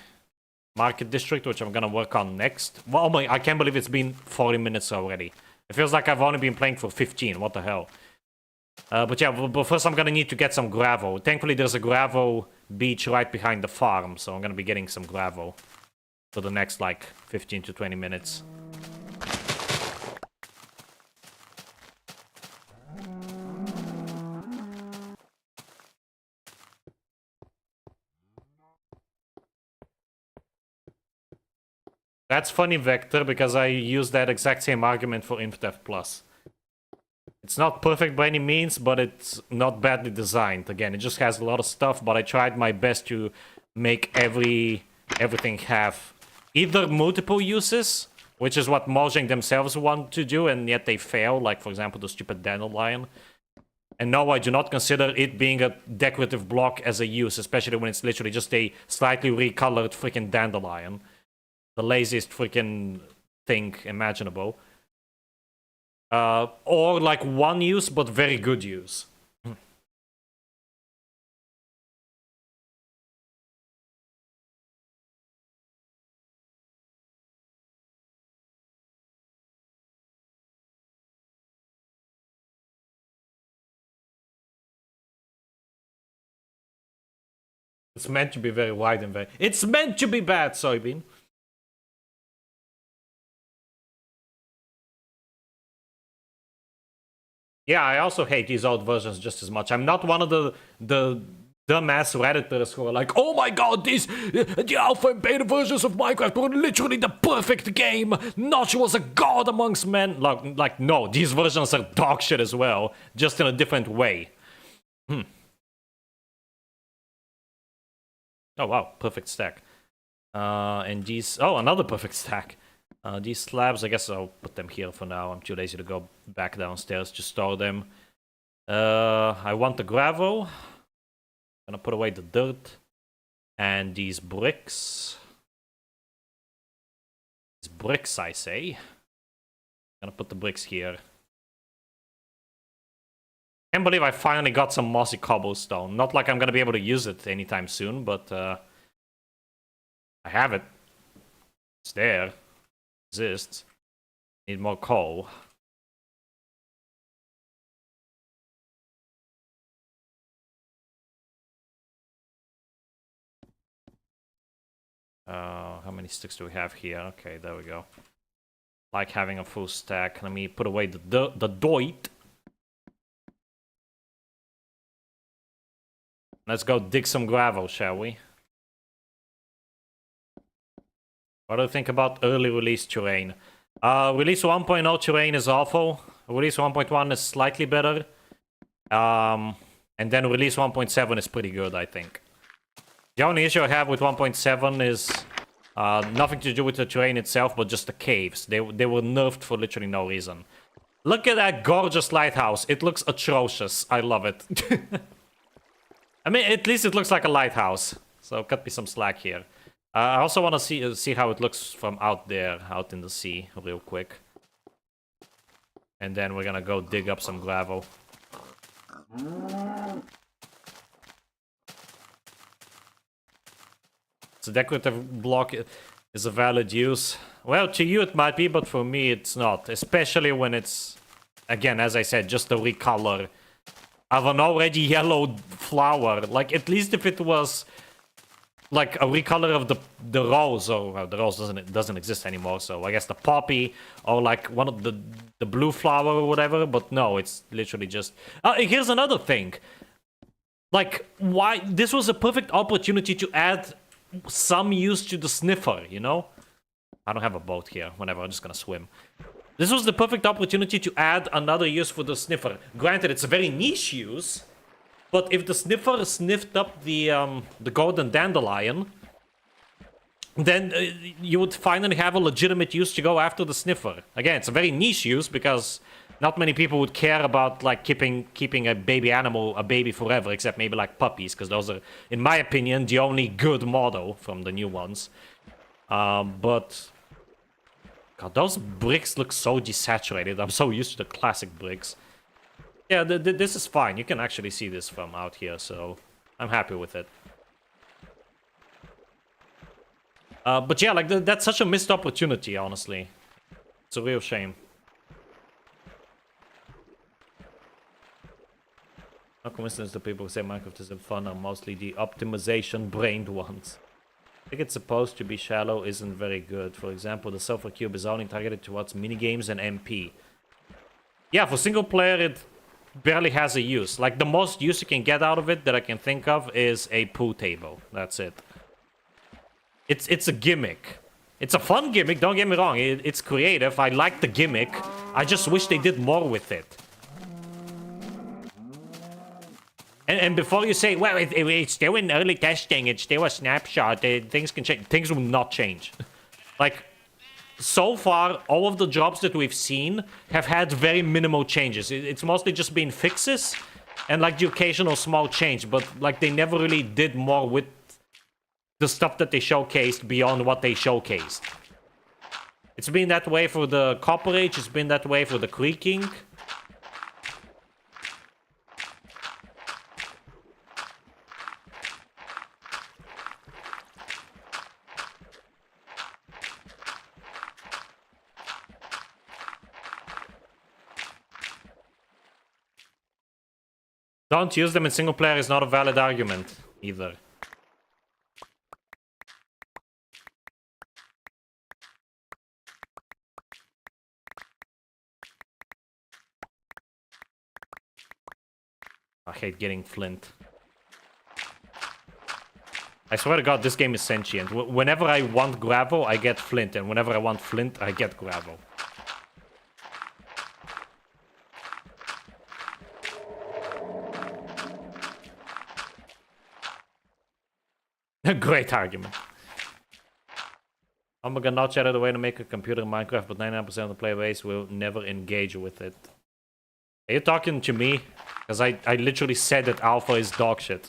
market district, which I'm gonna work on next. Well, oh my, I can't believe it's been 40 minutes already. It feels like I've only been playing for 15. What the hell? But yeah, but first I'm gonna need to get some gravel. Thankfully, there's a gravel beach right behind the farm, so I'm gonna be getting some gravel for the next, like, 15 to 20 minutes. That's funny, Vector, because I used that exact same argument for InfoTech Plus. It's not perfect by any means, but it's not badly designed. Again, it just has a lot of stuff, but I tried my best to make everything have either multiple uses, which is what Mojang themselves want to do, and yet they fail, like, for example, the stupid dandelion. And no, I do not consider it being a decorative block as a use, especially when it's literally just a slightly recolored freaking dandelion. The laziest freaking thing imaginable. Or like one use, but very good use. It's meant to be very wide and very... It's meant to be bad, Soybean! Yeah, I also hate these old versions just as much. I'm not one of the dumbass Redditors who are like, oh my god, the alpha and beta versions of Minecraft were literally the perfect game. Notch was a god amongst men. Like, no, these versions are dog shit as well, just in a different way. Oh wow, perfect stack. And these... Oh, another perfect stack. These slabs, I guess I'll put them here for now. I'm too lazy to go back downstairs to store them. I want the gravel. I'm gonna put away the dirt. And these bricks. These bricks, I say. I'm gonna put the bricks here. Can't believe I finally got some mossy cobblestone. Not like I'm gonna be able to use it anytime soon, but I have it. It's there. Exists. Need more coal. How many sticks do we have here? Okay, there we go. Like having a full stack. Let me put away the doit. Let's go dig some gravel, shall we? What do you think about early release terrain? Release 1.0 terrain is awful. Release 1.1 is slightly better. And then release 1.7 is pretty good, I think. The only issue I have with 1.7 is nothing to do with the terrain itself, but just the caves. They were nerfed for literally no reason. Look at that gorgeous lighthouse. It looks atrocious. I love it. I mean, at least it looks like a lighthouse. So cut me some slack here. I also want to see how it looks from out there, out in the sea, real quick. And then we're gonna go dig up some gravel. It's a decorative block is a valid use. Well, to you it might be, but for me it's not. Especially when it's, again, as I said, just a recolor of an already yellowed flower. Like, at least if it was like a recolor of the rose, or well, the rose doesn't exist anymore. So I guess the poppy, or like one of the blue flower or whatever. But no, it's literally just. Here's another thing. Like, why this was a perfect opportunity to add some use to the sniffer. You know, I don't have a boat here. Whenever I'm just gonna swim. This was the perfect opportunity to add another use for the sniffer. Granted, it's a very niche use. But if the sniffer sniffed up the golden dandelion, then you would finally have a legitimate use to go after the sniffer. Again, it's a very niche use because not many people would care about like keeping a baby animal a baby forever, except maybe like puppies, because those are, in my opinion, the only good model from the new ones. But God, those bricks look so desaturated. I'm so used to the classic bricks. Yeah, this is fine. You can actually see this from out here, so I'm happy with it. But yeah, like that's such a missed opportunity, honestly. It's a real shame. No coincidence that people who say Minecraft isn't fun are mostly the optimization-brained ones. I think it's supposed to be shallow isn't very good. For example, the Sulfur Cube is only targeted towards minigames and MP. Yeah, for single player, it barely has a use. Like, the most use you can get out of it that I can think of is a pool table. That's it. It's a gimmick. It's a fun gimmick, don't get me wrong. It's creative. I like the gimmick. I just wish they did more with it. And before you say, well, it's still in early testing, it's still a snapshot, things can change. Things will not change. Like, so far, all of the jobs that we've seen have had very minimal changes. It's mostly just been fixes and like the occasional small change, but like they never really did more with the stuff that they showcased beyond what they showcased. It's been that way for the Copper Age, it's been that way for the Creaking. Don't use them in single player is not a valid argument, either. I hate getting flint. I swear to God, this game is sentient. Whenever I want gravel, I get flint, and whenever I want flint, I get gravel. A great argument. Omega not chatted a way to make a computer in Minecraft, but 99% of the player base will never engage with it. Are you talking to me? Because I literally said that alpha is dog shit.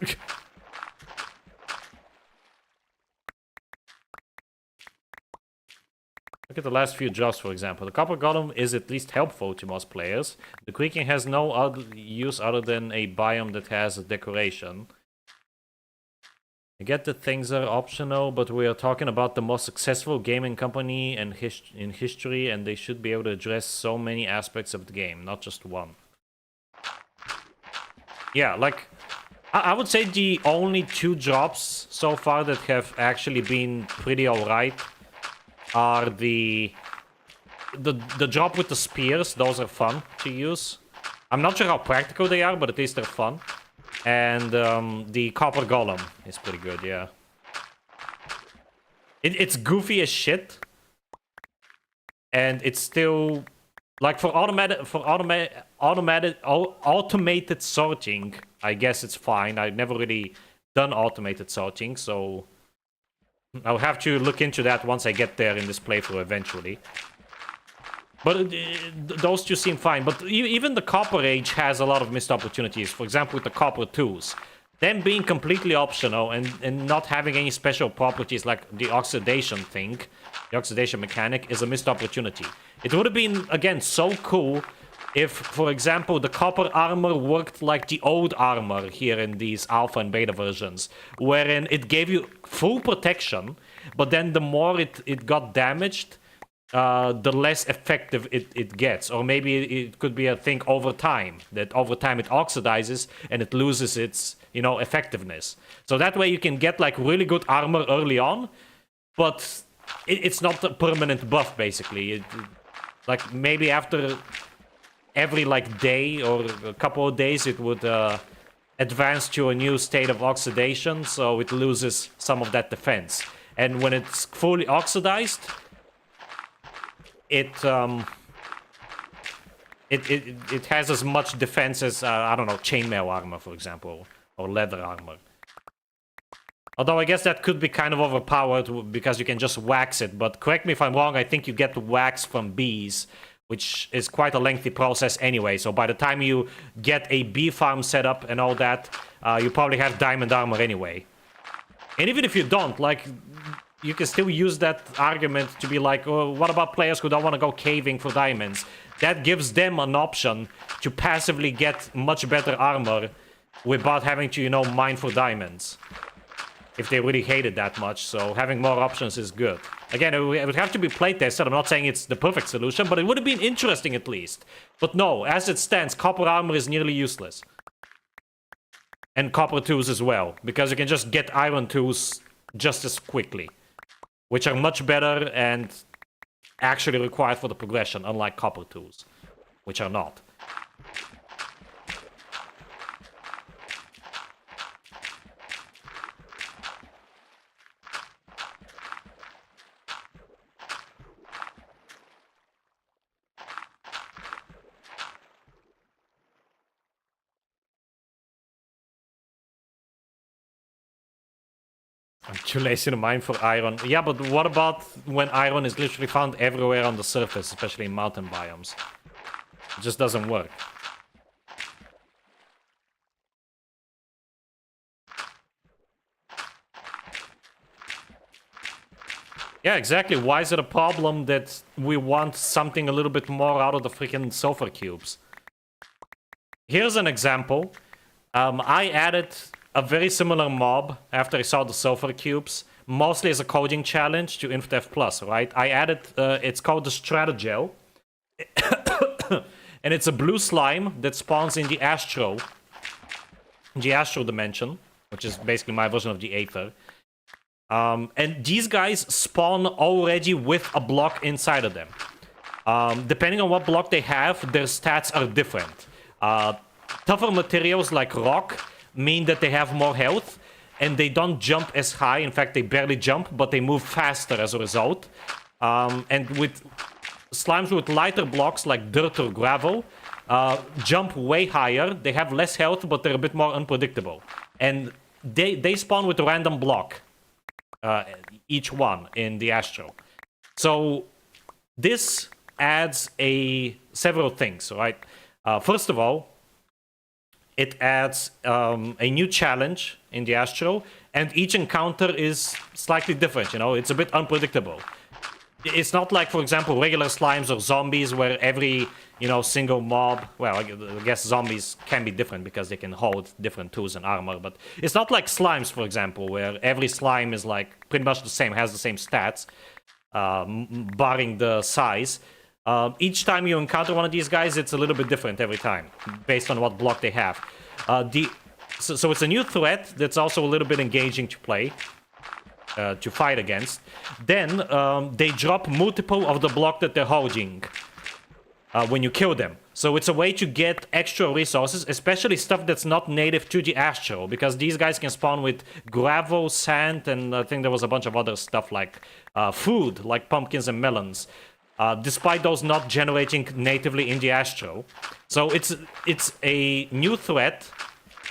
Look at the last few jobs, for example. The Copper Golem is at least helpful to most players. The Creaking has no other use other than a biome that has a decoration. I get that things are optional, but we are talking about the most successful gaming company in history, and they should be able to address so many aspects of the game, not just one. Yeah, like, I would say the only two jobs so far that have actually been pretty alright are the job with the spears. Those are fun to use. I'm not sure how practical they are, but at least they're fun. And the Copper Golem is pretty good, yeah. It's goofy as shit. And it's still... Like, for automated sorting, I guess it's fine. I've never really done automated sorting, so... I'll have to look into that once I get there in this playthrough eventually. But those two seem fine. But even the Copper Age has a lot of missed opportunities. For example, with the Copper Tools. Them being completely optional and not having any special properties like the oxidation thing, the oxidation mechanic, is a missed opportunity. It would have been, again, so cool if, for example, the copper armor worked like the old armor here in these alpha and beta versions, wherein it gave you full protection, but then the more it got damaged, the less effective it gets. Or maybe it could be a thing over time, that over time it oxidizes and it loses its, effectiveness. So that way you can get like really good armor early on, but it's not a permanent buff, basically. Like maybe after every like day or a couple of days it would advance to a new state of oxidation, so it loses some of that defense. And when it's fully oxidized, it has as much defense as I don't know, chainmail armor, for example, or leather armor. Although I guess that could be kind of overpowered because you can just wax it. But correct me if I'm wrong, I think you get wax from bees, which is quite a lengthy process anyway. So by the time you get a bee farm set up and all that, you probably have diamond armor anyway. And even if you don't, like, you can still use that argument to be like, oh, what about players who don't want to go caving for diamonds? That gives them an option to passively get much better armor without having to, mine for diamonds. If they really hate it that much, so having more options is good. Again, it would have to be playtested. I'm not saying it's the perfect solution, but it would have been interesting at least. But no, as it stands, copper armor is nearly useless. And copper tools as well, because you can just get iron tools just as quickly, which are much better and actually required for the progression, unlike copper tools, which are not. I'm too lazy to mine for iron. Yeah, but what about when iron is literally found everywhere on the surface, especially in mountain biomes? It just doesn't work. Yeah, exactly. Why is it a problem that we want something a little bit more out of the freaking sulfur cubes? Here's an example. I added a very similar mob after I saw the sulfur cubes, mostly as a coding challenge to InfDev Plus, right? I added, it's called the Stratagel, and it's a blue slime that spawns in the Astro dimension, which is basically my version of the Aether. And these guys spawn already with a block inside of them. Depending on what block they have, their stats are different. Tougher materials like rock mean that they have more health, and they don't jump as high. In fact, they barely jump, but they move faster as a result. And with slimes with lighter blocks like dirt or gravel, jump way higher. They have less health, but they're a bit more unpredictable. And they spawn with a random block, each one in the Astro. So this adds several things, right? First of all, it adds a new challenge in the Astro, and each encounter is slightly different, it's a bit unpredictable. It's not like, for example, regular slimes or zombies where every, single mob, well, I guess zombies can be different because they can hold different tools and armor, but it's not like slimes, for example, where every slime is like pretty much the same, has the same stats, barring the size. Each time you encounter one of these guys, it's a little bit different every time, based on what block they have. So it's a new threat that's also a little bit engaging to play, to fight against. Then they drop multiple of the block that they're holding when you kill them. So it's a way to get extra resources, especially stuff that's not native to the Astro, because these guys can spawn with gravel, sand, and I think there was a bunch of other stuff like food, like pumpkins and melons. Despite those not generating natively in the Astro. So it's a new threat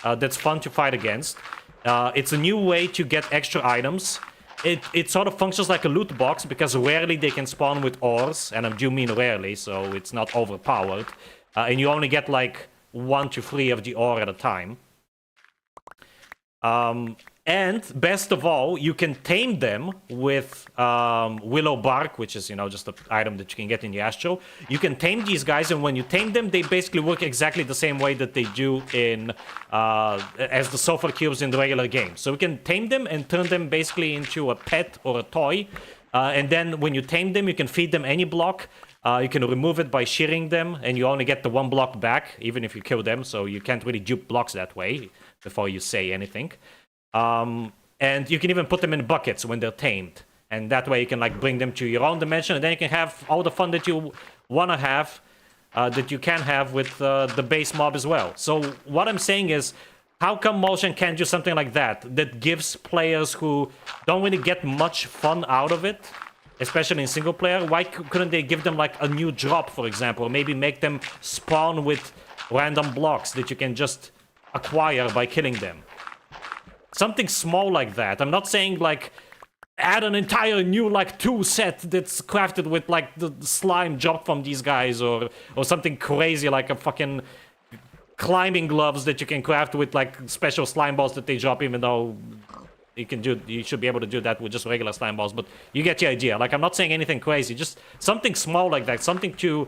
that's fun to fight against. It's a new way to get extra items. It sort of functions like a loot box, because rarely they can spawn with ores, and I do mean rarely, so it's not overpowered. And you only get like 1 to 3 of the ore at a time. And best of all, you can tame them with willow bark, which is, just an item that you can get in the Astro. You can tame these guys, and when you tame them, they basically work exactly the same way that they do in as the sulfur cubes in the regular game. So we can tame them and turn them basically into a pet or a toy And then when you tame them, you can feed them any block. You can remove it by shearing them, and you only get the 1 block back, even if you kill them, so you can't really dupe blocks that way before you say anything. And you can even put them in buckets when they're tamed. And that way you can like bring them to your own dimension, and then you can have all the fun that you want to have, that you can have with the base mob as well. So what I'm saying is, how come Motion can't do something like that, that gives players who don't really get much fun out of it, especially in single player? Why couldn't they give them like a new drop, for example, or maybe make them spawn with random blocks that you can just acquire by killing them? Something small like that. I'm not saying like add an entire new like 2 set that's crafted with like the slime dropped from these guys, or something crazy like a fucking climbing gloves that you can craft with like special slime balls that they drop, even though you should be able to do that with just regular slime balls. But you get the idea. Like, I'm not saying anything crazy, just something small like that, something to,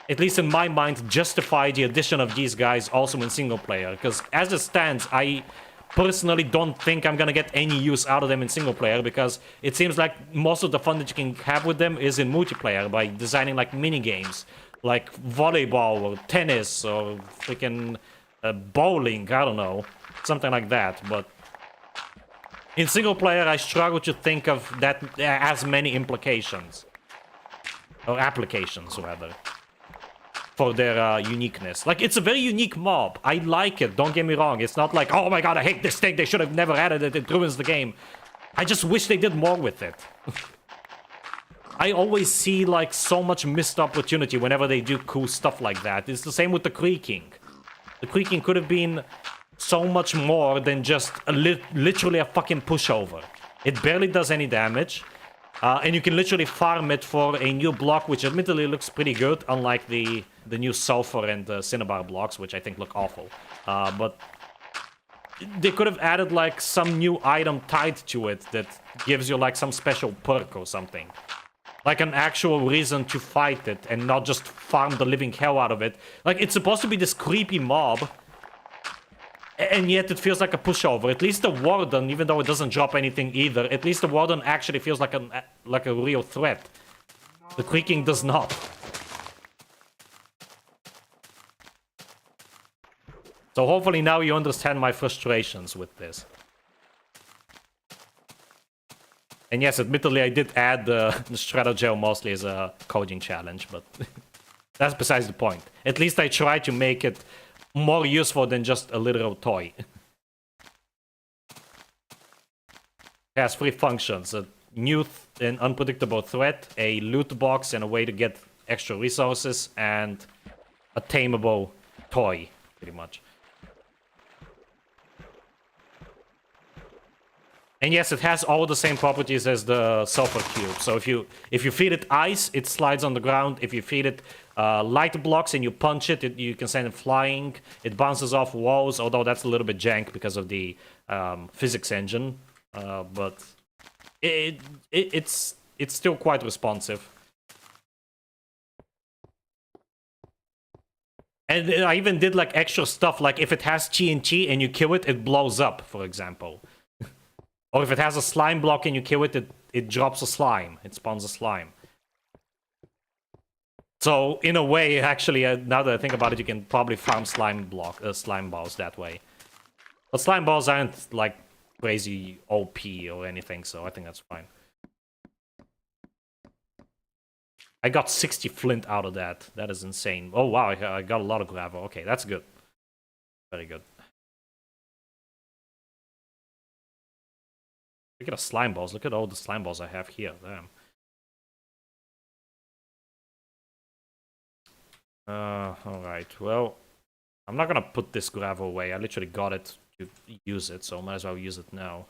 at least in my mind, justify the addition of these guys also in single player. Because as it stands, I personally don't think I'm gonna get any use out of them in single player, because it seems like most of the fun that you can have with them is in multiplayer by designing like mini games, like volleyball or tennis or freaking bowling. I don't know, something like that. But in single player, I struggle to think of that as many implications, or applications rather, for their uniqueness. Like, it's a very unique mob. I like it, don't get me wrong. It's not like, oh my god, I hate this thing, they should have never added it, it ruins the game. I just wish they did more with it. I always see like so much missed opportunity whenever they do cool stuff like that. It's the same with the creaking. The creaking could have been so much more than just literally a fucking pushover. It barely does any damage. And you can literally farm it for a new block, which admittedly looks pretty good, unlike the new sulfur and cinnabar blocks, which I think look awful. But they could have added like some new item tied to it that gives you like some special perk or something. Like an actual reason to fight it and not just farm the living hell out of it. Like, it's supposed to be this creepy mob, and yet it feels like a pushover. At least the Warden, even though it doesn't drop anything either, at least the Warden actually feels like a real threat. The creaking does not. So hopefully now you understand my frustrations with this. And yes, admittedly, I did add the Stratogel mostly as a coding challenge, but that's besides the point. At least I tried to make it more useful than just a literal toy. It has 3 functions: a new and unpredictable threat, a loot box and a way to get extra resources, and a tameable toy, pretty much. And yes, it has all the same properties as the sulfur cube. So if you feed it ice, it slides on the ground. If you feed it light blocks and you punch it, you can send it flying. It bounces off walls, although that's a little bit jank because of the physics engine. But it's still quite responsive. And I even did like extra stuff, like if it has TNT and you kill it, it blows up, for example. Or if it has a slime block and you kill it, it drops a slime. It spawns a slime. So in a way, actually, now that I think about it, you can probably farm slime balls that way. But slime balls aren't like crazy OP or anything, so I think that's fine. I got 60 flint out of that. That is insane. Oh wow, I got a lot of gravel. Okay, that's good. Very good. Look at the slime balls. Look at all the slime balls I have here. Damn. Alright. Well, I'm not gonna put this gravel away. I literally got it to use it, so might as well use it now.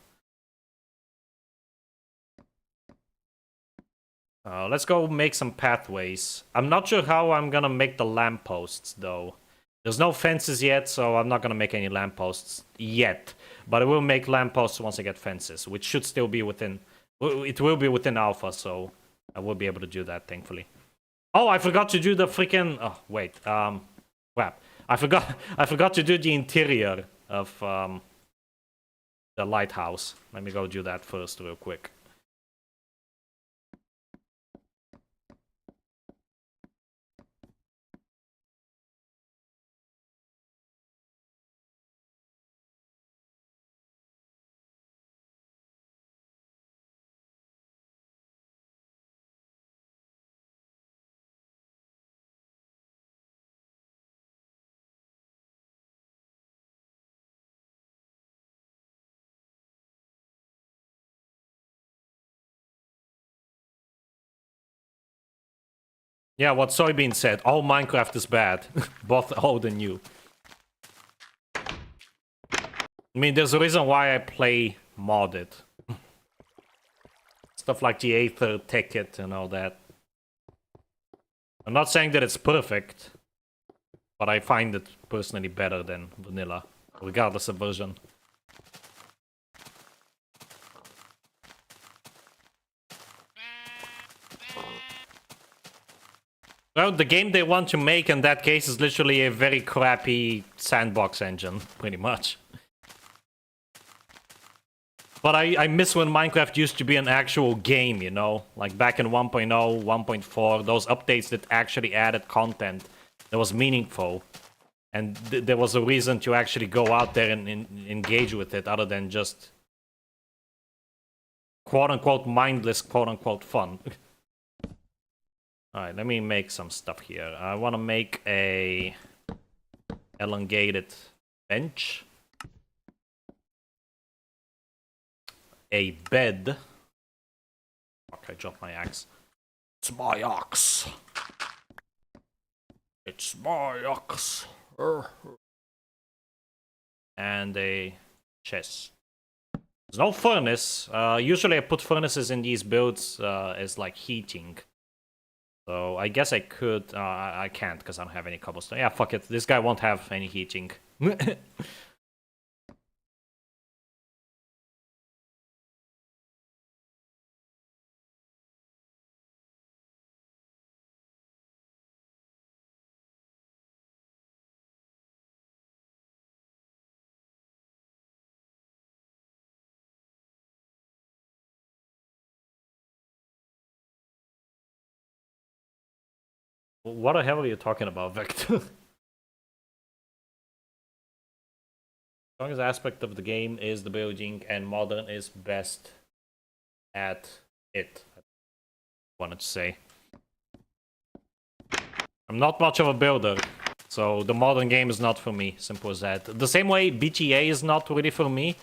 Let's go make some pathways. I'm not sure how I'm gonna make the lampposts, though. There's no fences yet, so I'm not gonna make any lampposts yet. But I will make lampposts once I get fences, which should still be within... It will be within alpha, so I will be able to do that, thankfully. Oh, I forgot to do the freaking... Oh, wait. Crap. I forgot to do the interior of the lighthouse. Let me go do that first real quick. Yeah, what Soybean said. All Minecraft is bad. Both old and new. I mean, there's a reason why I play modded. Stuff like the Aether ticket and all that. I'm not saying that it's perfect, but I find it personally better than vanilla, regardless of version. Well, the game they want to make in that case is literally a very crappy sandbox engine, pretty much. But I miss when Minecraft used to be an actual game, you know? Like back in 1.0, 1.4, those updates that actually added content that was meaningful. And there was a reason to actually go out there and engage with it other than just quote-unquote mindless, quote-unquote fun. Alright, let me make some stuff here. I want to make a elongated bench. A bed. Fuck, I dropped my axe. It's my axe. It's my axe. And a chest. There's no furnace. Usually I put furnaces in these builds as like heating. So I guess I could. I can't because I don't have any cobblestone. Yeah, fuck it. This guy won't have any heating. What the hell are you talking about, Vector? The strongest aspect of the game is the building, and modern is best at it. I wanted to say. I'm not much of a builder, so the modern game is not for me. Simple as that. The same way BTA is not really for me,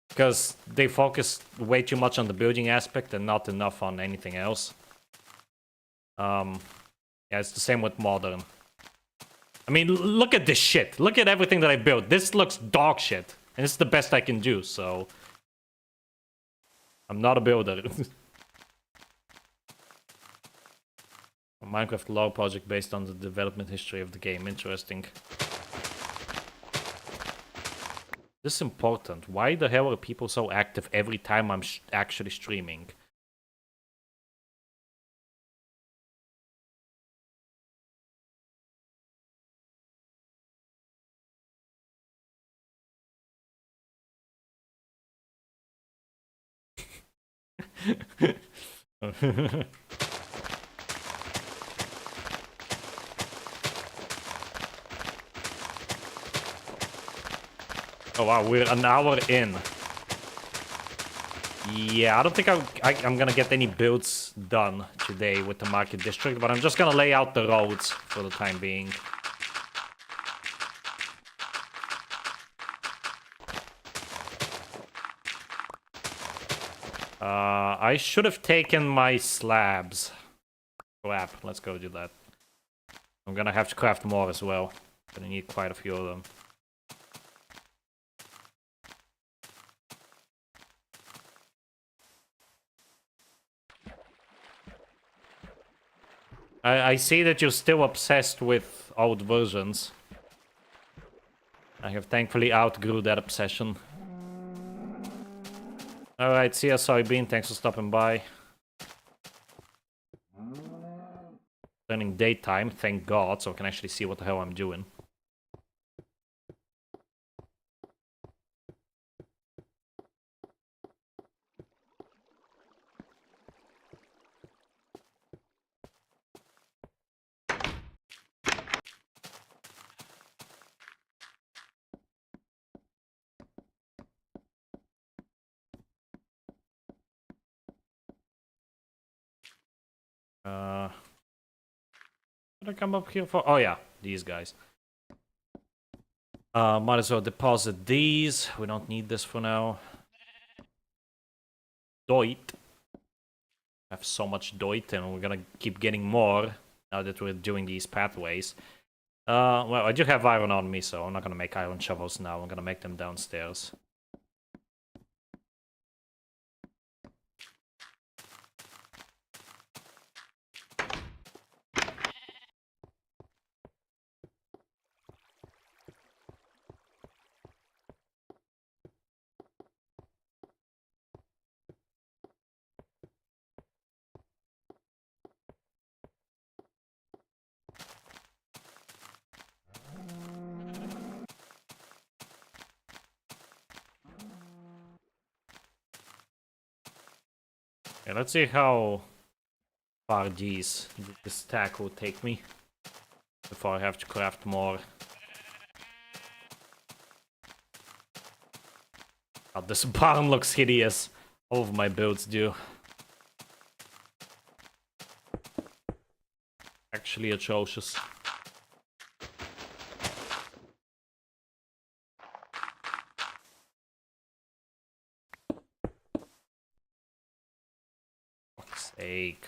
because they focus way too much on the building aspect and not enough on anything else. Yeah, it's the same with modern. I mean, look at this shit. Look at everything that I built. This looks dog shit, and it's the best I can do, so I'm not a builder. A Minecraft lore project based on the development history of the game. Interesting. This is important. Why the hell are people so active every time I'm actually streaming? Oh wow, we're an hour in. Yeah, I don't think I'm gonna get any builds done today with the market district, but I'm just gonna lay out the roads for the time being. I should have taken my slabs. Crap, let's go do that. I'm gonna have to craft more as well. Gonna need quite a few of them. I see that you're still obsessed with old versions. I have thankfully outgrew that obsession. Alright, see ya, Soybean. Thanks for stopping by. Turning daytime, thank God, so I can actually see what the hell I'm doing. What did I come up here for? Oh yeah, these guys. Might as well deposit these. We don't need this for now. Doit. have so much dirt, and we're gonna keep getting more now that we're doing these pathways. Well, I do have iron on me, so I'm not gonna make iron shovels now. I'm gonna make them downstairs. Okay, let's see how far this stack will take me before I have to craft more. Oh, this barn looks hideous. All of my builds do. Actually atrocious. Fuck's sake.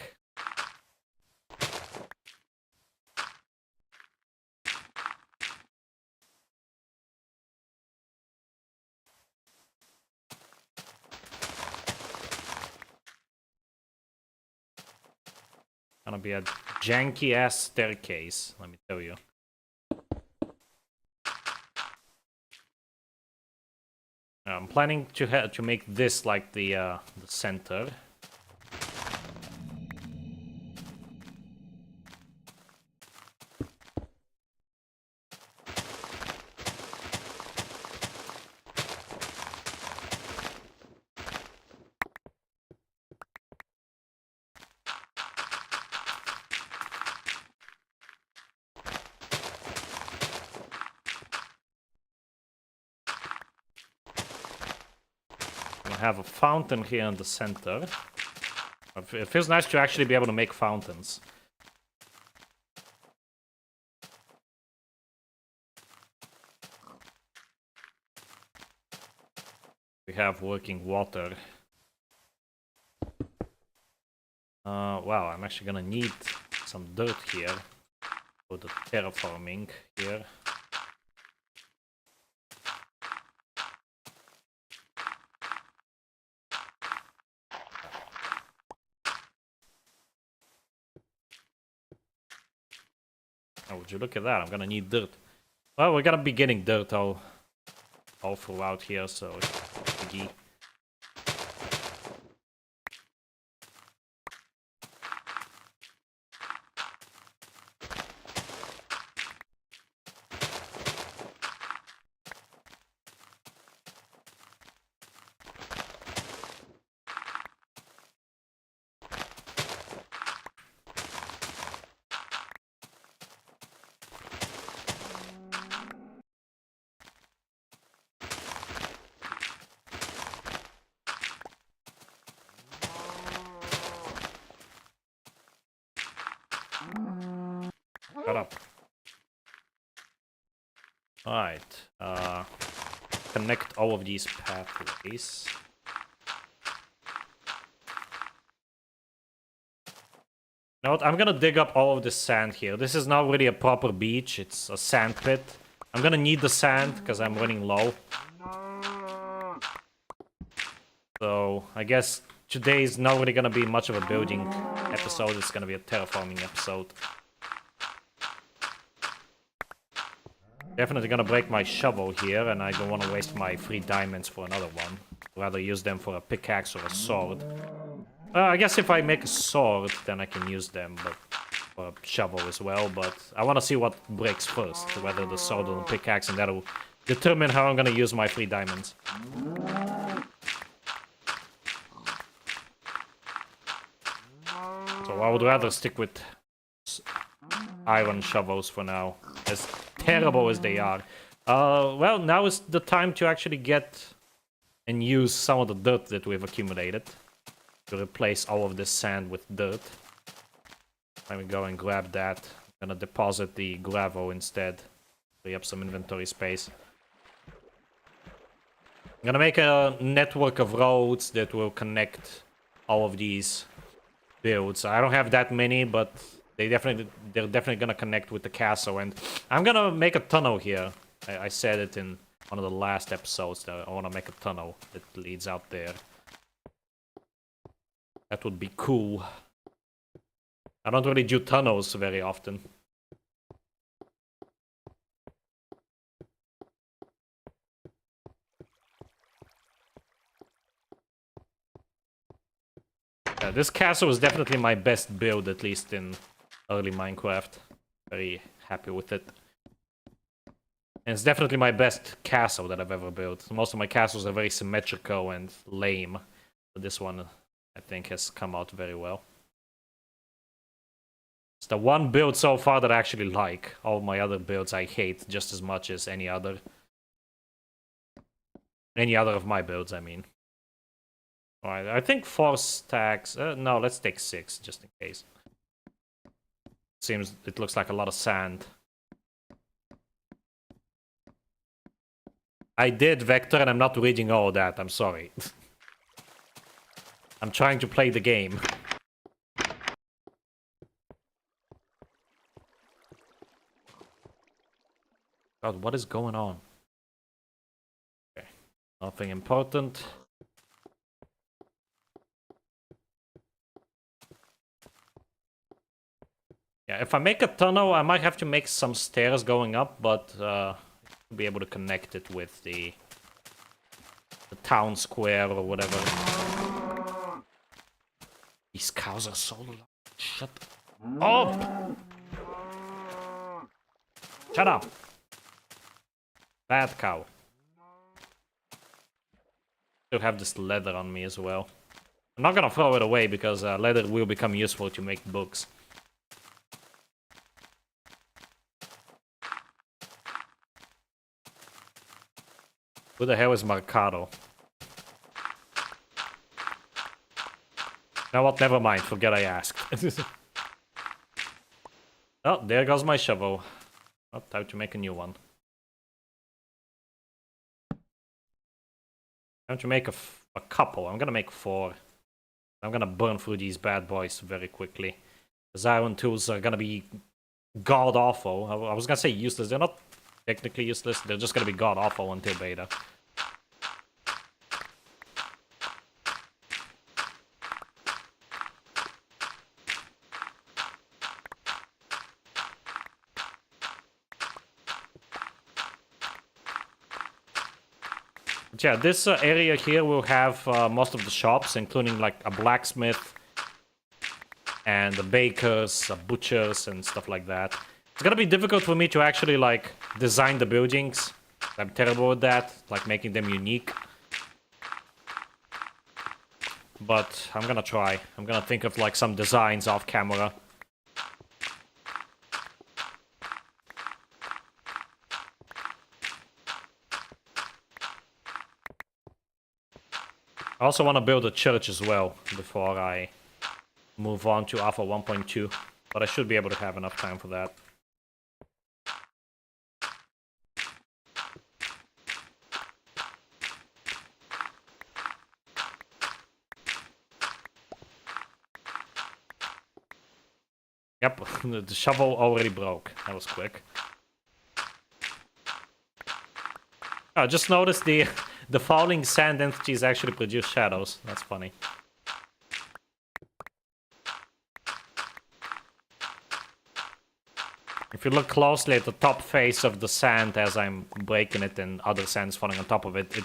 Gonna be a janky ass staircase, let me tell you. I'm planning to make this like the center. Have a fountain here in the center. It feels nice to actually be able to make fountains. We have working water. Wow, I'm actually gonna need some dirt here for the terraforming here. Oh, would you look at that? I'm gonna need dirt. Well, we're gonna be getting dirt all throughout here, so it's biggie. Shut up. Alright, connect all of these pathways. You know what? I'm gonna dig up all of this sand here. This is not really a proper beach, it's a sand pit. I'm gonna need the sand because I'm running low. So I guess today is not really gonna be much of a building episode, it's gonna be a terraforming episode. Definitely gonna break my shovel here, and I don't want to waste my 3 diamonds for another one. I'd rather use them for a pickaxe or a sword. I guess if I make a sword, then I can use them, but for a shovel as well. But I want to see what breaks first, whether the sword or the pickaxe, and that'll determine how I'm gonna use my 3 diamonds. So I would rather stick with iron shovels for now, as terrible as they are. Well, now is the time to actually get and use some of the dirt that we've accumulated to replace all of this sand with dirt. Let me go and grab that. I'm gonna deposit the gravel instead. Free up some inventory space. I'm gonna make a network of roads that will connect all of these builds. I don't have that many, but they're definitely gonna connect with the castle, and I'm gonna make a tunnel here. I said it in one of the last episodes that I want to make a tunnel that leads out there. That would be cool. I don't really do tunnels very often. Yeah, this castle is definitely my best build, at least in early Minecraft. Very happy with it. And it's definitely my best castle that I've ever built. Most of my castles are very symmetrical and lame. But this one, I think, has come out very well. It's the one build so far that I actually like. All my other builds I hate just as much as any other. Any other of my builds, I mean. Alright, I think 4 stacks... no, let's take 6, just in case. Seems it looks like a lot of sand. I did, Vector, and I'm not reading all that. I'm sorry. I'm trying to play the game. God, what is going on? Okay, nothing important. Yeah, if I make a tunnel, I might have to make some stairs going up, but be able to connect it with the town square or whatever. These cows are so loud. Shut up! Shut up! Bad cow. Still have this leather on me as well. I'm not gonna throw it away because leather will become useful to make books. Who the hell is Mercado? Now what? Never mind. Forget I asked. Oh, there goes my shovel. Oh, time to make a new one. Time to make a couple. I'm gonna make 4. I'm gonna burn through these bad boys very quickly. The iron tools are gonna be god-awful. I was gonna say useless. They're not technically useless. They're just gonna be god-awful until beta. But yeah, this area here will have most of the shops, including like a blacksmith and the bakers, butchers, and stuff like that. It's gonna be difficult for me to actually like design the buildings. I'm terrible at that, like making them unique. But I'm gonna try. I'm gonna think of like some designs off camera. I also want to build a church as well before I move on to Alpha 1.2, but I should be able to have enough time for that. Yep, the shovel already broke. That was quick. I just noticed the falling sand entities actually produce shadows. That's funny. If you look closely at the top face of the sand as I'm breaking it and other sands falling on top of it,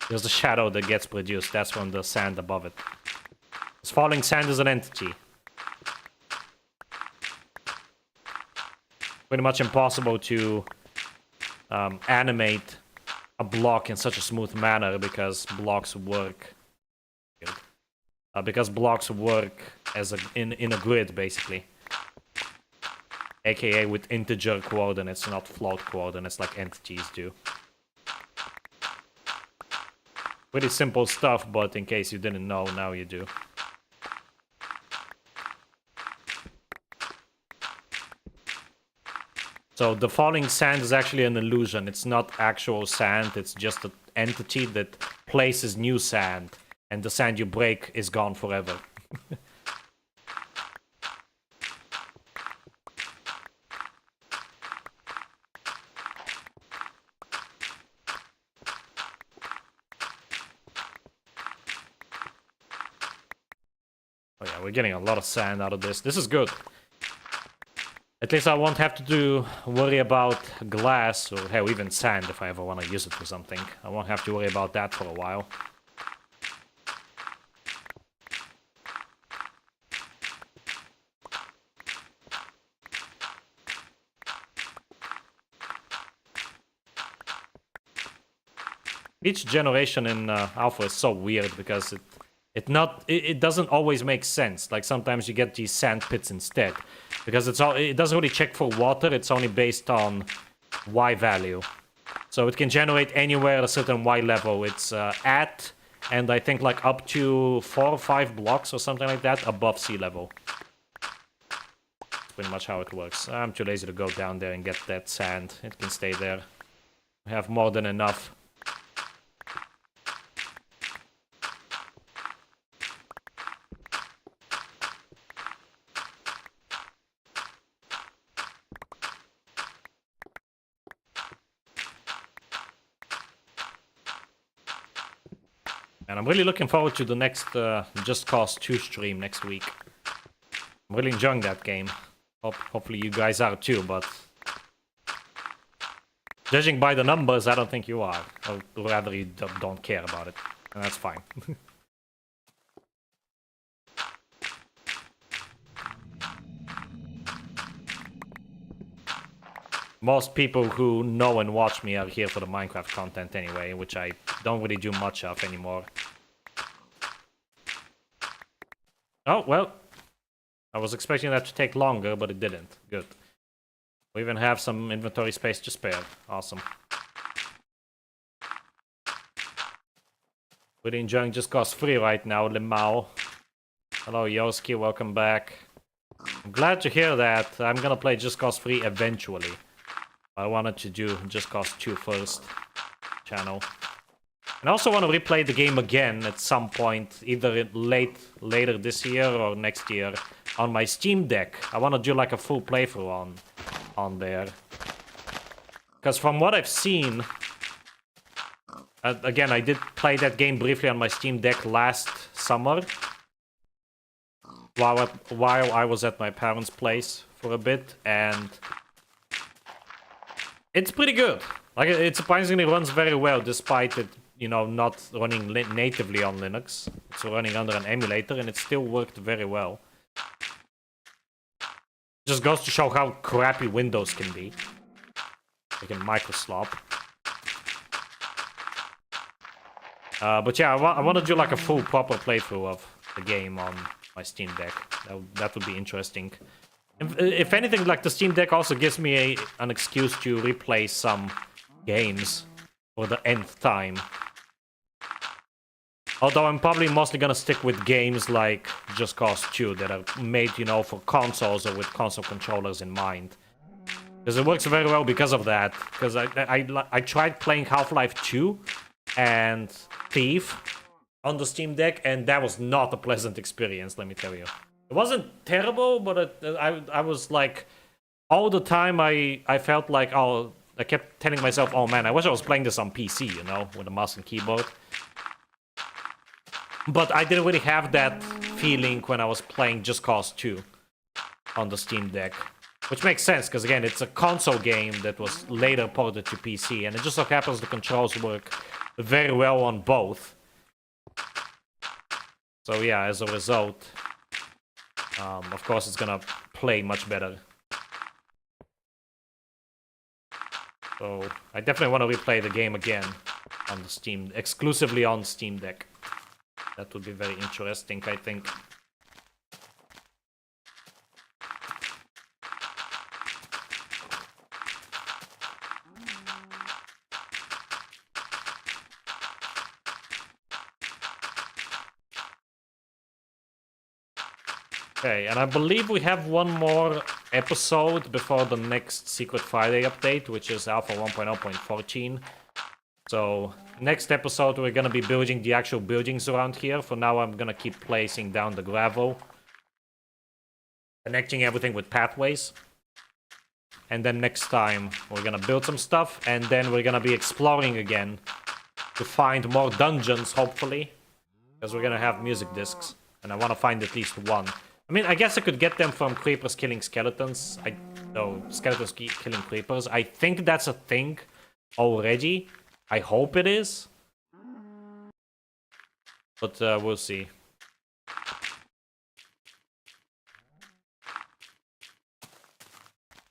there's a shadow that gets produced. That's from the sand above it. This falling sand is an entity. Pretty much impossible to animate a block in such a smooth manner because blocks work as in a grid basically, aka with integer coordinates, not float coordinates like entities do. Pretty simple stuff, but in case you didn't know, now you do. So the falling sand is actually an illusion. It's not actual sand. It's just an entity that places new sand. And the sand you break is gone forever. Oh yeah, we're getting a lot of sand out of this. This is good. At least I won't have to worry about glass or hell, even sand if I ever want to use it for something. I won't have to worry about that for a while. Each generation in Alpha is so weird because it doesn't always make sense. Like sometimes you get these sand pits instead, because it doesn't really check for water. It's only based on Y value, so it can generate anywhere at a certain Y level. It's at, and I think like up to 4 or 5 blocks or something like that above sea level. That's pretty much how it works. I'm too lazy to go down there and get that sand. It can stay there. We have more than enough. And I'm really looking forward to the next Just Cause 2 stream next week. I'm really enjoying that game. Hopefully you guys are too, but judging by the numbers, I don't think you are. Or rather, you don't care about it. And that's fine. Most people who know and watch me are here for the Minecraft content anyway, which I don't really do much of anymore. Oh, well. I was expecting that to take longer, but it didn't. Good. We even have some inventory space to spare. Awesome. Really enjoying Just Cause 3 right now, Limao. Hello, Yoski, welcome back. I'm glad to hear that. I'm gonna play Just Cause 3 eventually. I wanted to do Just Cause 2 first. Channel. And I also want to replay the game again at some point, either later this year or next year, on my Steam Deck. I want to do like a full playthrough on there. Because from what I've seen, again, I did play that game briefly on my Steam Deck last summer, while I was at my parents' place for a bit, and it's pretty good. Like, it surprisingly runs very well, despite it, you know, not running natively on Linux. It's running under an emulator, and it still worked very well. Just goes to show how crappy Windows can be. Like in microslop. But yeah, I want to do like a full proper playthrough of the game on my Steam Deck. That would be interesting. If anything, like the Steam Deck also gives me an excuse to replay some games for the nth time. Although I'm probably mostly gonna stick with games like Just Cause 2 that are made, you know, for consoles or with console controllers in mind. Because it works very well because of that. Because I tried playing Half-Life 2 and Thief on the Steam Deck, and that was not a pleasant experience, let me tell you. It wasn't terrible, but I was like, all the time I felt like, oh, I kept telling myself, oh man, I wish I was playing this on PC, you know, with a mouse and keyboard. But I didn't really have that feeling when I was playing Just Cause 2 on the Steam Deck. Which makes sense, because again, it's a console game that was later ported to PC, and it just so happens the controls work very well on both. So yeah, as a result, of course it's gonna play much better. So I definitely want to replay the game again on the Steam, exclusively on Steam Deck. That would be very interesting, I think. Okay, and I believe we have one more episode before the next Secret Friday update, which is Alpha 1.0.14. So, next episode we're gonna be building the actual buildings around here. For now I'm gonna keep placing down the gravel, connecting everything with pathways. And then next time we're gonna build some stuff, and then we're gonna be exploring again to find more dungeons, hopefully. Because we're gonna have music discs and I want to find at least one. I mean, I guess I could get them from creepers killing skeletons. Skeletons killing creepers. I think that's a thing already. I hope it is. But we'll see.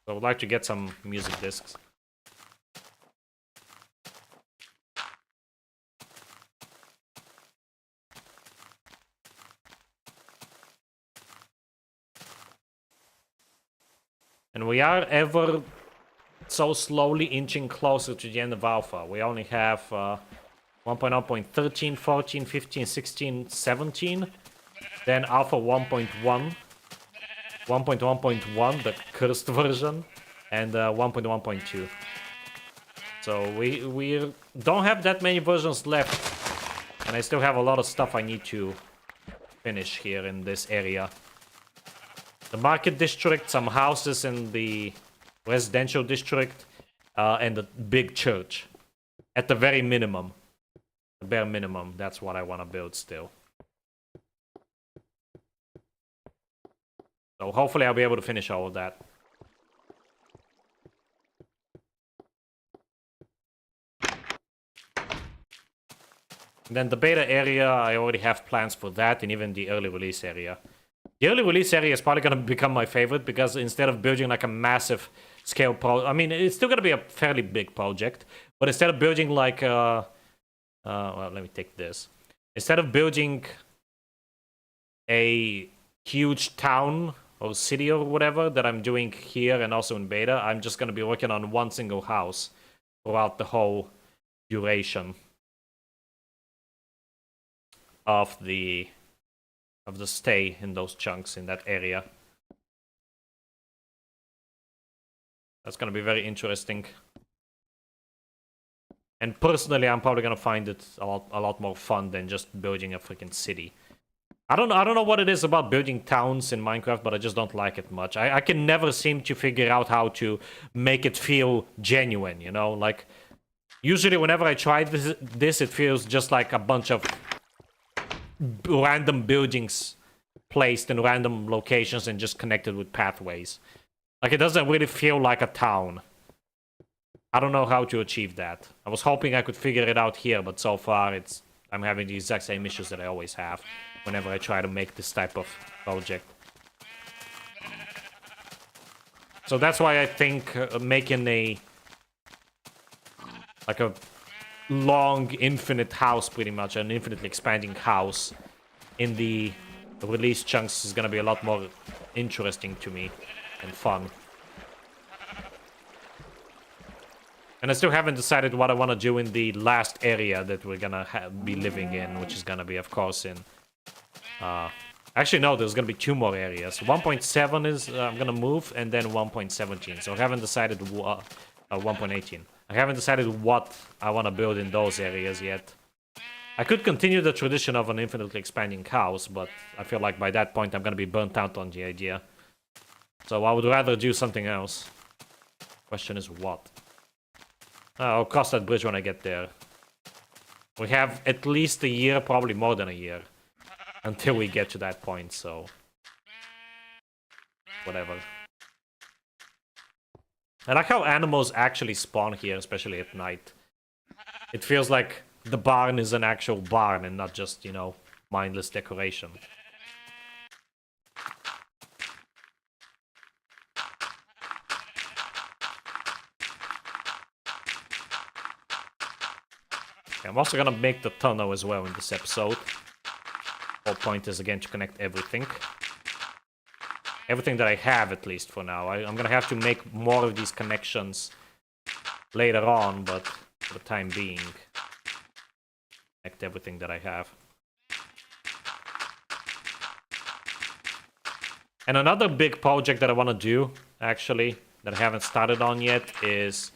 So I would like to get some music discs. And we are ever so slowly inching closer to the end of Alpha. We only have 1.0.13, 14, 15, 16, 17. Then Alpha 1.1. 1.1.1, the cursed version. And 1.1.2. So we don't have that many versions left. And I still have a lot of stuff I need to finish here in this area. The market district, some houses in the residential district, and a big church. At the very minimum. The bare minimum, that's what I want to build still. So hopefully I'll be able to finish all of that. And then the beta area, I already have plans for that, and even the early release area. The early release area is probably going to become my favorite, because instead of building like a massive scale I mean, it's still going to be a fairly big project, but instead of building like well, let me take this. Instead of building a huge town or city or whatever that I'm doing here and also in beta, I'm just going to be working on one single house throughout the whole duration of the stay in those chunks in that area. That's going to be very interesting. And personally, I'm probably going to find it a lot more fun than just building a freaking city. I don't know what it is about building towns in Minecraft, but I just don't like it much. I can never seem to figure out how to make it feel genuine, you know? Like, usually whenever I try this, it feels just like a bunch of random buildings placed in random locations and just connected with pathways. Like, it doesn't really feel like a town. I don't know how to achieve that. I was hoping I could figure it out here, but so far I'm having the exact same issues that I always have whenever I try to make this type of project. So that's why I think making a long infinite house, pretty much an infinitely expanding house in the release chunks is gonna be a lot more interesting to me and fun. And I still haven't decided what I want to do in the last area that we're gonna be living in, which is gonna be, of course, in actually no, there's gonna be 2 more areas. 1.7 is I'm gonna move, and then 1.17. So I haven't decided 1.18. I haven't decided what I want to build in those areas yet. I could continue the tradition of an infinitely expanding house, but I feel like by that point I'm gonna be burnt out on the idea. So I would rather do something else. Question is what? I'll cross that bridge when I get there. We have at least a year, probably more than a year, until we get to that point, so whatever. I like how animals actually spawn here, especially at night. It feels like the barn is an actual barn and not just, you know, mindless decoration. I'm also gonna make the tunnel as well in this episode. Whole point is again to connect everything. Everything that I have, at least for now. I'm gonna have to make more of these connections later on, but for the time being, connect everything that I have. And another big project that I want to do, actually, that I haven't started on yet, is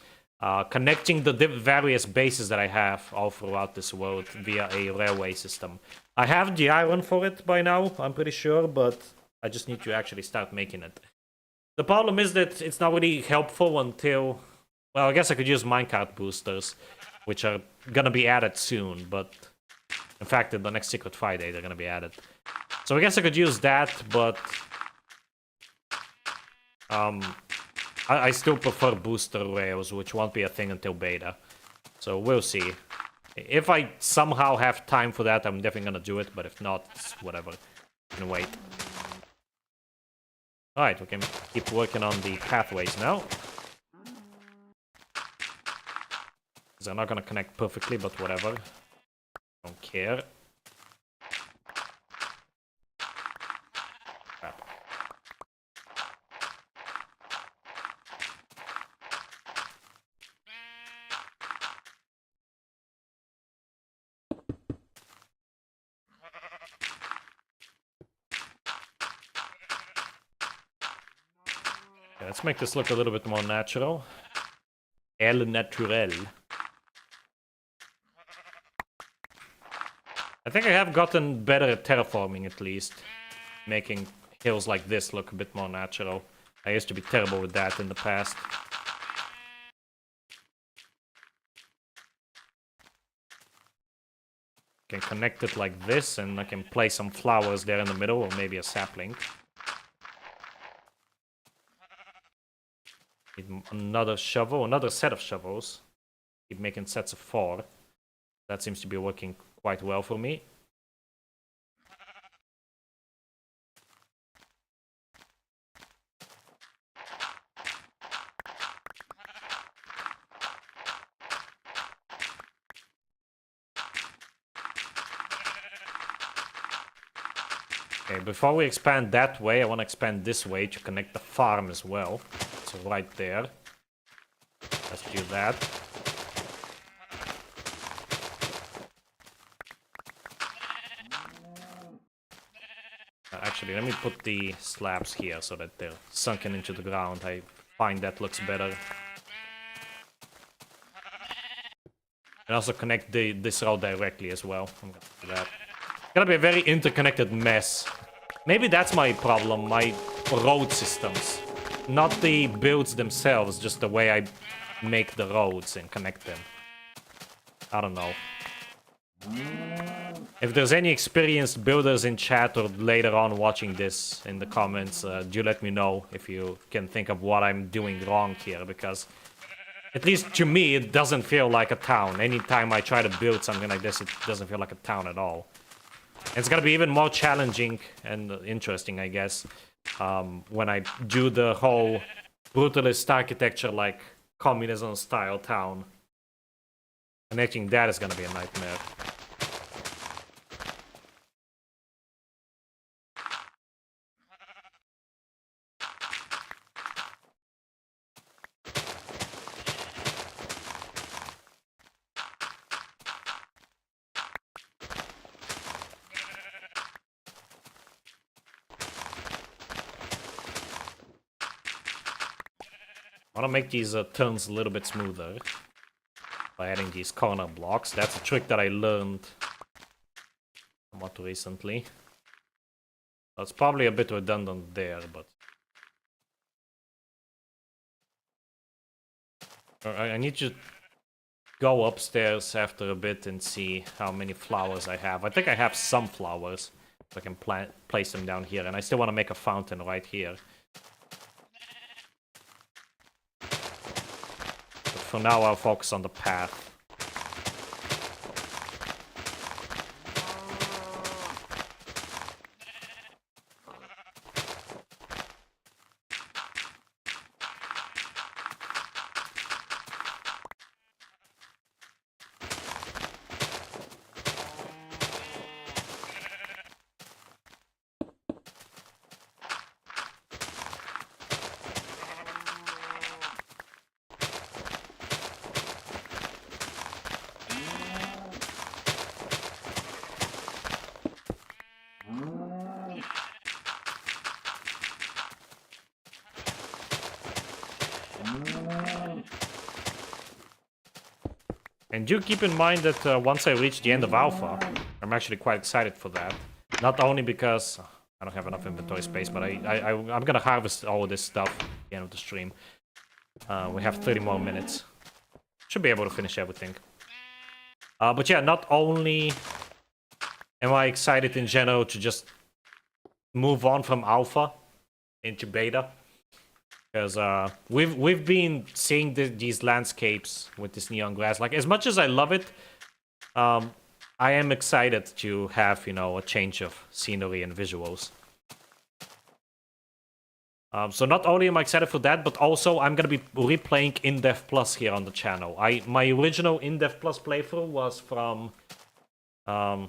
connecting the various bases that I have all throughout this world via a railway system. I have the iron for it by now, I'm pretty sure, but I just need to actually start making it. The problem is that it's not really helpful until... Well, I guess I could use minecart boosters, which are gonna be added soon, but... In fact, in the next Secret Friday, they're gonna be added. So I guess I could use that, but I still prefer booster rails, which won't be a thing until beta. So we'll see. If I somehow have time for that, I'm definitely gonna do it, but if not, it's whatever. I can wait. Alright, we can keep working on the pathways now. They're not gonna connect perfectly, but whatever. Don't care. Crap. Okay, let's make this look a little bit more natural. El naturel. I think I have gotten better at terraforming, at least. Making hills like this look a bit more natural. I used to be terrible with that in the past. Can connect it like this, and I can place some flowers there in the middle, or maybe a sapling. Need another shovel, another set of shovels. Keep making sets of 4. That seems to be working quite well for me. Okay, before we expand that way, I want to expand this way to connect the farm as well. So right there. Let's do that. Actually, let me put the slabs here so that they're sunken into the ground. I find that looks better. And also connect this road directly as well. I'm gonna do that. It's gonna be a very interconnected mess. Maybe that's my problem, my road systems. Not the builds themselves, just the way I make the roads and connect them. I don't know. If there's any experienced builders in chat or later on watching this in the comments, do let me know if you can think of what I'm doing wrong here, because at least to me, it doesn't feel like a town. Anytime I try to build something like this, it doesn't feel like a town at all. And it's gonna be even more challenging and interesting, I guess, when I do the whole brutalist architecture, like communism-style town. Connecting that is gonna be a nightmare. I want to make these turns a little bit smoother by adding these corner blocks. That's a trick that I learned somewhat recently. So it's probably a bit redundant there, but I need to go upstairs after a bit and see how many flowers I have. I think I have some flowers, so I can place them down here, and I still want to make a fountain right here. For now, I'll focus on the path. And do keep in mind that once I reach the end of Alpha, I'm actually quite excited for that. Not only because I don't have enough inventory space, but I'm gonna harvest all of this stuff at the end of the stream. We have 30 more minutes. Should be able to finish everything. But yeah, not only am I excited in general to just move on from alpha into beta. Because we've been seeing these landscapes with this neon grass. Like, as much as I love it, I am excited to have, you know, a change of scenery and visuals. So not only am I excited for that, but also I'm gonna be replaying In-Depth Plus here on the channel. My original In-Depth Plus playthrough was from a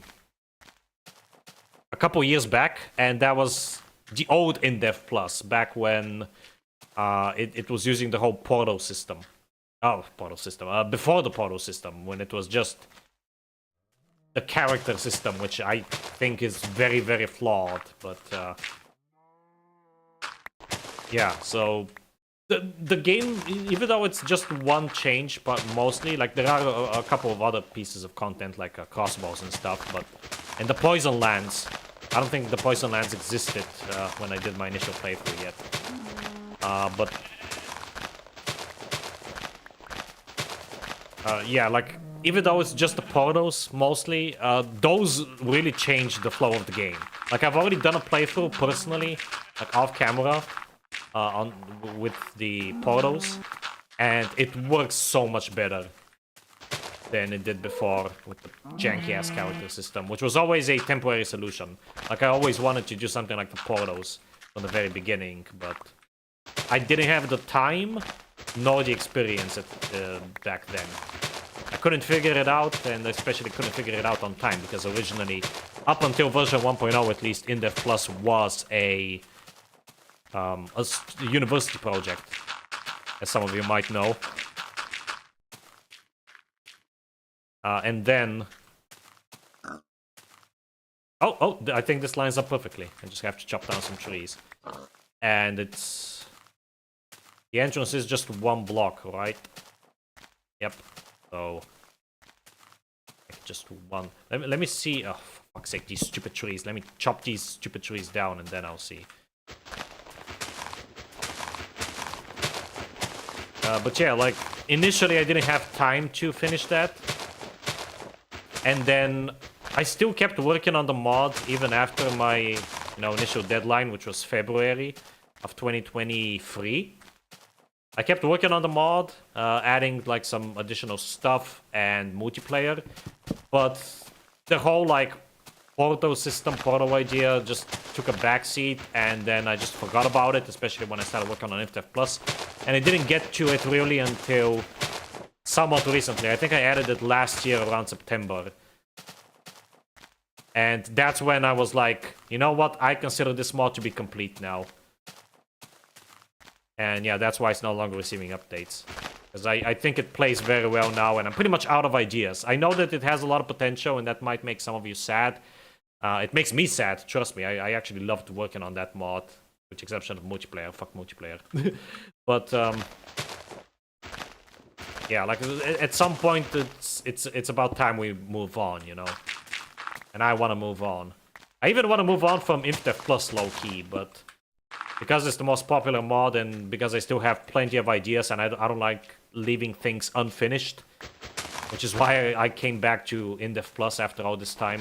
couple years back, and that was the old In-Depth Plus, back when it was using the whole portal system. Oh, portal system. Before the portal system, when it was just the character system, which I think is very, very flawed, but yeah, so the game, even though it's just one change, but mostly, like, there are a couple of other pieces of content, like crossbows and stuff, but... And the Poison Lands, I don't think the Poison Lands existed when I did my initial playthrough yet. But... yeah, like, even though it's just the portals, mostly, those really change the flow of the game. Like, I've already done a playthrough, personally, like, off-camera, with the portals, and it works so much better than it did before with the janky-ass character system, which was always a temporary solution. Like, I always wanted to do something like the portals from the very beginning, but I didn't have the time nor the experience back then. I couldn't figure it out, and especially couldn't figure it out on time, because originally, up until version 1.0 at least, In-Depth Plus was a university project, as some of you might know. And then... Oh, I think this lines up perfectly. I just have to chop down some trees. And it's... The entrance is just one block, right? Yep. So... Just one... Let me see... Oh, for fuck's sake, these stupid trees. Let me chop these stupid trees down, and then I'll see. But yeah, like, initially I didn't have time to finish that. And then I still kept working on the mod even after my, you know, initial deadline, which was February of 2023. I kept working on the mod, adding, like, some additional stuff and multiplayer. But the whole, like, portal system, portal idea just took a backseat, and then I just forgot about it, especially when I started working on In-Depth Plus. And I didn't get to it really until somewhat recently. I think I added it last year around September. And that's when I was like, you know what, I consider this mod to be complete now. And yeah, that's why it's no longer receiving updates. Because I think it plays very well now, and I'm pretty much out of ideas. I know that it has a lot of potential, and that might make some of you sad. It makes me sad, trust me. I actually loved working on that mod, with the exception of multiplayer. Fuck multiplayer. But yeah, like, at some point it's about time we move on, you know. And I want to move on. I even want to move on from In-Depth Plus low-key, but because it's the most popular mod, and because I still have plenty of ideas, and I don't like leaving things unfinished, which is why I came back to In-Depth Plus after all this time.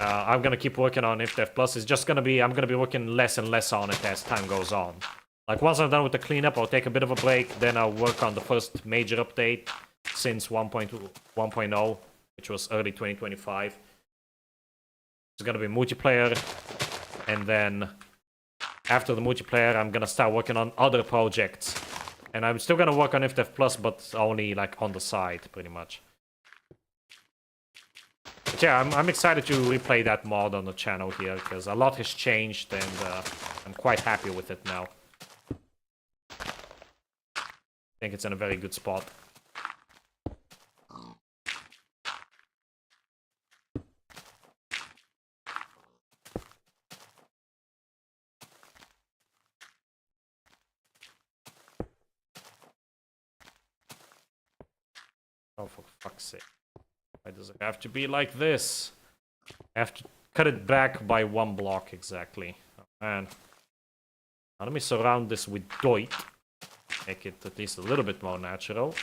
I'm gonna keep working on In-Depth Plus. It's just gonna be, I'm gonna be working less and less on it as time goes on. Like, once I'm done with the cleanup, I'll take a bit of a break, then I'll work on the first major update since 1.0, which was early 2025. It's gonna be multiplayer, and then after the multiplayer, I'm gonna start working on other projects. And I'm still gonna work on In-Depth Plus, but only, like, on the side, pretty much. But yeah, I'm excited to replay that mod on the channel here, because a lot has changed, and I'm quite happy with it now. I think it's in a very good spot. Oh, for fuck's sake. Why does it have to be like this? I have to cut it back by one block exactly. Oh, man. Now let me surround this with dirt. Make it at least a little bit more natural.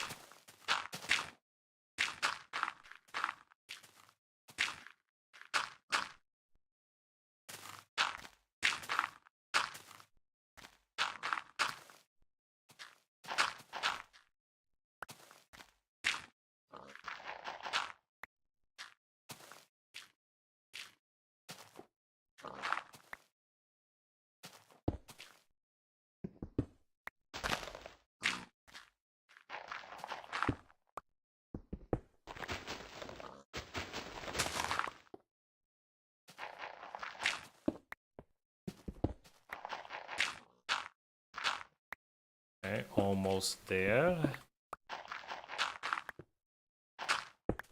almost there.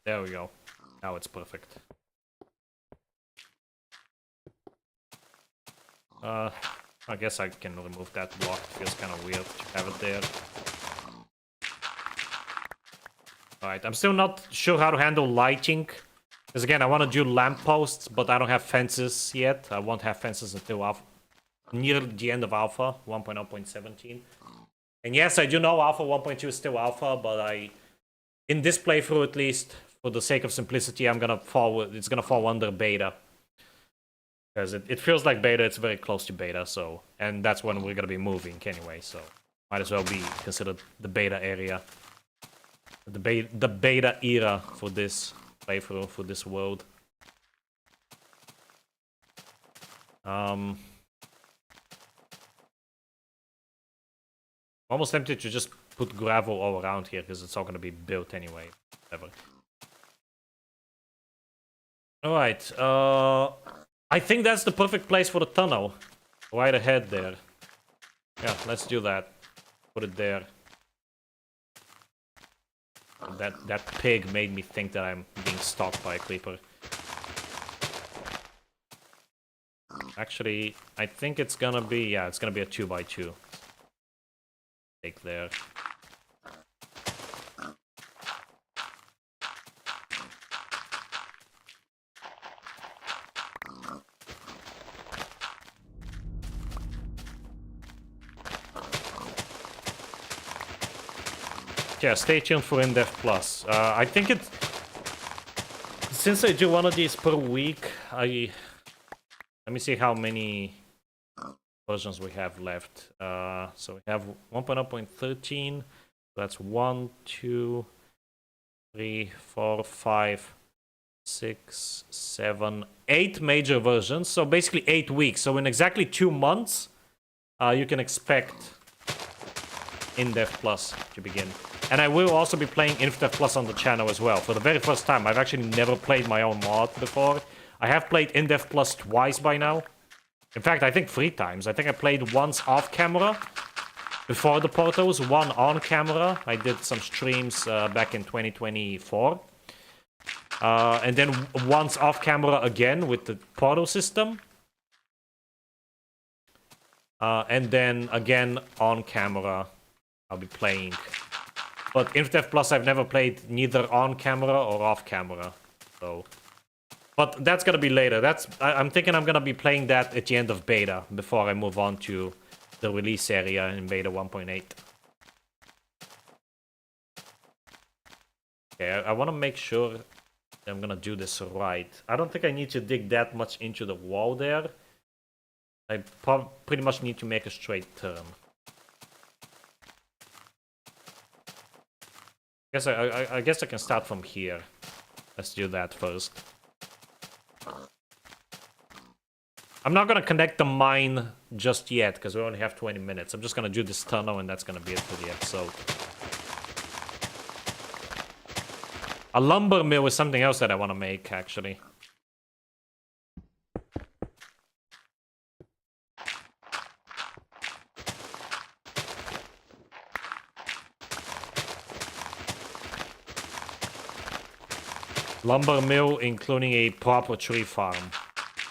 There we go. Now it's perfect. I guess I can remove that block. It feels kind of weird to have it there. Alright, I'm still not sure how to handle lighting. Because again, I want to do lampposts, but I don't have fences yet. I won't have fences until near the end of Alpha 1.0.17. And yes, I do know Alpha 1.2 is still Alpha, but in this playthrough at least, for the sake of simplicity, it's gonna fall under Beta. Because it feels like Beta, it's very close to Beta, so... And that's when we're gonna be moving anyway, so... Might as well be considered the Beta area. The Beta era for this playthrough, for this world. Almost tempted to just put gravel all around here, because it's all gonna be built anyway. Whatever. Alright, I think that's the perfect place for the tunnel. Right ahead there. Yeah, let's do that. Put it there. That pig made me think that I'm being stalked by a creeper. Actually, I think it's gonna be... Yeah, it's gonna be a 2x2. Take there. Yeah, stay tuned for In-Depth Plus. I think it... Since I do one of these per week, let me see how many versions we have left. So we have 1.0.13. That's 1, 2, 3, 4, 5, 6, 7, 8 major versions. So basically 8 weeks. So in exactly 2 months, you can expect In-Depth Plus to begin. And I will also be playing In-Depth Plus on the channel as well. For the very first time, I've actually never played my own mod before. I have played In-Depth Plus twice by now. In fact, I think 3 times. I think I played once off camera before the portals, one on camera. I did some streams back in 2024. And then once off camera again with the portal system. And then again on camera, I'll be playing. But In-Depth Plus, I've never played neither on camera or off camera. So, but that's gonna be later. I'm thinking I'm gonna be playing that at the end of beta before I move on to the release area in beta 1.8. Okay, I want to make sure that I'm gonna do this right. I don't think I need to dig that much into the wall there. I pretty much need to make a straight turn. I guess I can start from here. Let's do that first. I'm not gonna connect the mine just yet, because we only have 20 minutes. I'm just gonna do this tunnel, and that's gonna be it for the episode. A lumber mill is something else that I want to make, actually. Lumber mill, including a proper tree farm.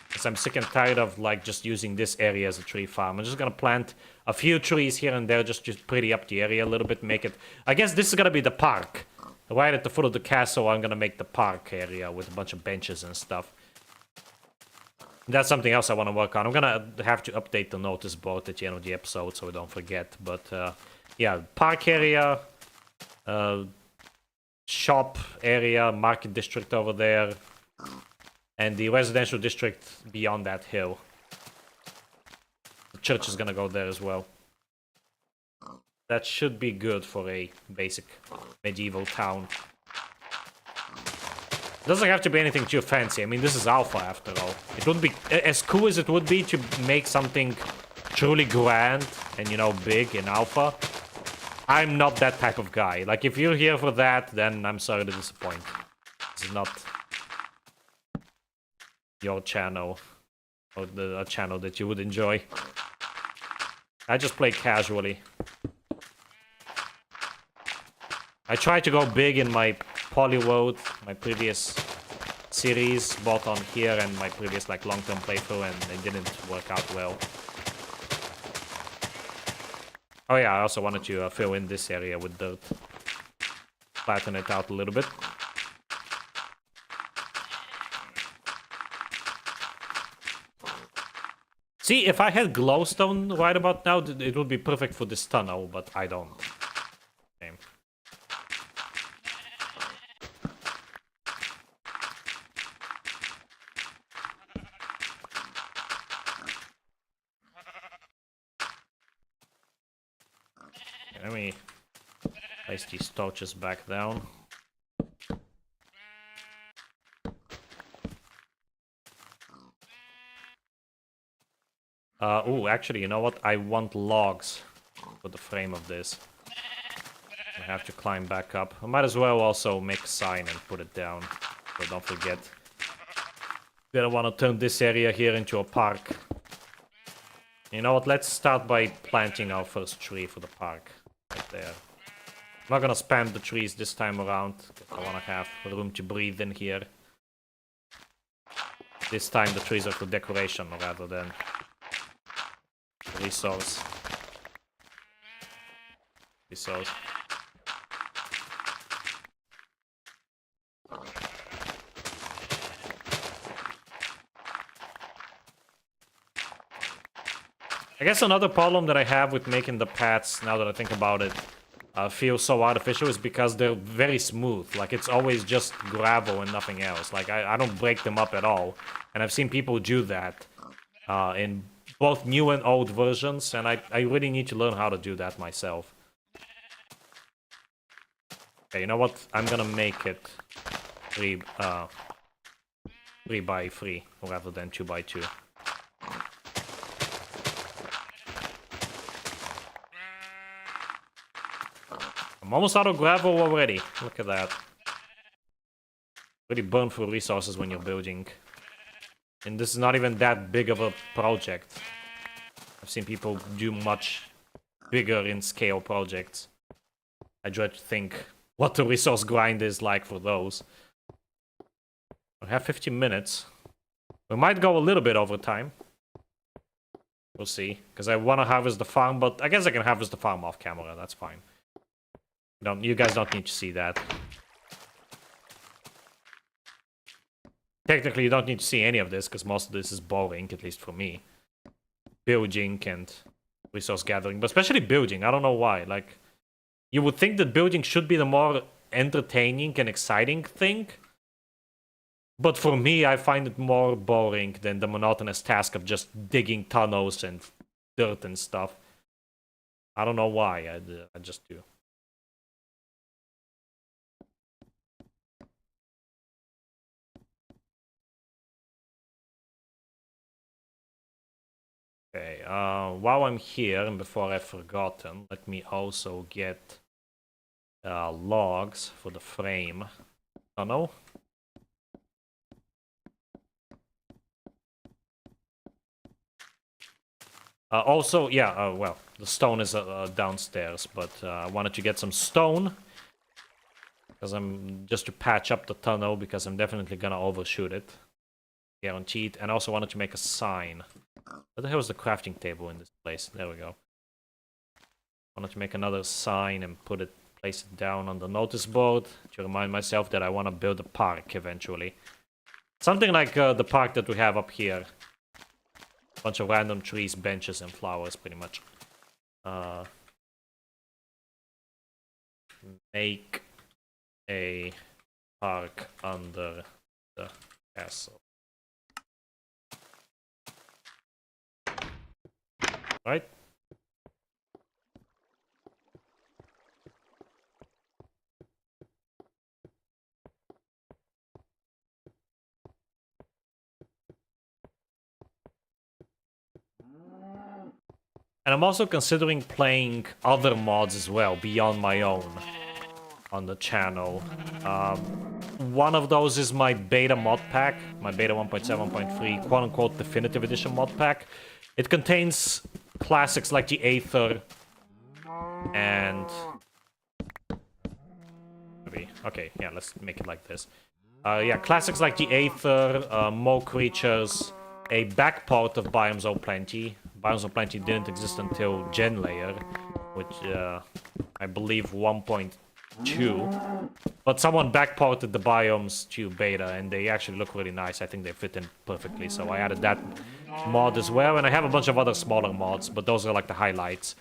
Because I'm sick and tired of, like, just using this area as a tree farm. I'm just gonna plant a few trees here and there, just pretty up the area a little bit, make it... I guess this is gonna be the park. Right at the foot of the castle, I'm gonna make the park area with a bunch of benches and stuff. That's something else I want to work on. I'm gonna have to update the notice board at the end of the episode so we don't forget. But, yeah, park area... shop area, market district over there, and the residential district beyond that hill. The church is gonna go there as well. That should be good for a basic medieval town. It doesn't have to be anything too fancy. I mean, this is alpha after all. It would be as cool as it would be to make something truly grand and, you know, big in alpha. I'm not that type of guy. Like, if you're here for that, then I'm sorry to disappoint. This is not your channel, or a channel that you would enjoy. I just play casually. I tried to go big in my Polywood, my previous series, both on here and my previous like long-term playthrough, and it didn't work out well. Oh yeah, I also wanted to fill in this area with dirt. Flatten it out a little bit. See, if I had glowstone right about now, it would be perfect for this tunnel, but I don't. Okay. Let me place these torches back down. Oh, actually, you know what? I want logs for the frame of this. I have to climb back up. I might as well also make a sign and put it down, so don't forget. We don't want to turn this area here into a park. You know what? Let's start by planting our first tree for the park. Right there. I'm not gonna spam the trees this time around, because I want to have room to breathe in here. This time the trees are for decoration rather than resource. I guess another problem that I have with making the paths, now that I think about it, feel so artificial is because they're very smooth. Like, it's always just gravel and nothing else. Like, I don't break them up at all. And I've seen people do that in both new and old versions, and I really need to learn how to do that myself. Okay, you know what? I'm gonna make it 3 by 3 rather than 2 by 2. I'm almost out of gravel already. Look at that. Really burn through resources when you're building. And this is not even that big of a project. I've seen people do much bigger in scale projects. I dread to think what the resource grind is like for those. I have 15 minutes. We might go a little bit over time. We'll see. Because I want to harvest the farm, but I guess I can harvest the farm off camera. That's fine. You guys don't need to see that. Technically, you don't need to see any of this, because most of this is boring, at least for me. Building and resource gathering, but especially building. I don't know why. Like, you would think that building should be the more entertaining and exciting thing. But for me, I find it more boring than the monotonous task of just digging tunnels and dirt and stuff. I don't know why. I just do. Okay, while I'm here, and before I've forgotten, let me also get logs for the frame tunnel. Also, yeah, well, the stone is downstairs, but I wanted to get some stone. Because I'm just to patch up the tunnel, because I'm definitely gonna overshoot it. Guaranteed. And I also wanted to make a sign. What the hell is the crafting table in this place? There we go. Wanted to make another sign and place it down on the notice board to remind myself that I want to build a park eventually. Something like the park that we have up here. A bunch of random trees, benches, and flowers, pretty much. Make a park under the castle. Right? And I'm also considering playing other mods as well, beyond my own, on the channel. One of those is my beta mod pack, my beta 1.7.3 quote-unquote definitive edition mod pack. It contains classics like the Aether and be. Okay, yeah, let's make it like this. Yeah, classics like the Aether, more creatures, a back part of Biomes O'Plenty. Biomes O'Plenty didn't exist until Gen Layer, which I believe 1.2. But someone backported the biomes to beta, and they actually look really nice. I think they fit in perfectly, so I added that mod as well. And I have a bunch of other smaller mods, but those are like the highlights.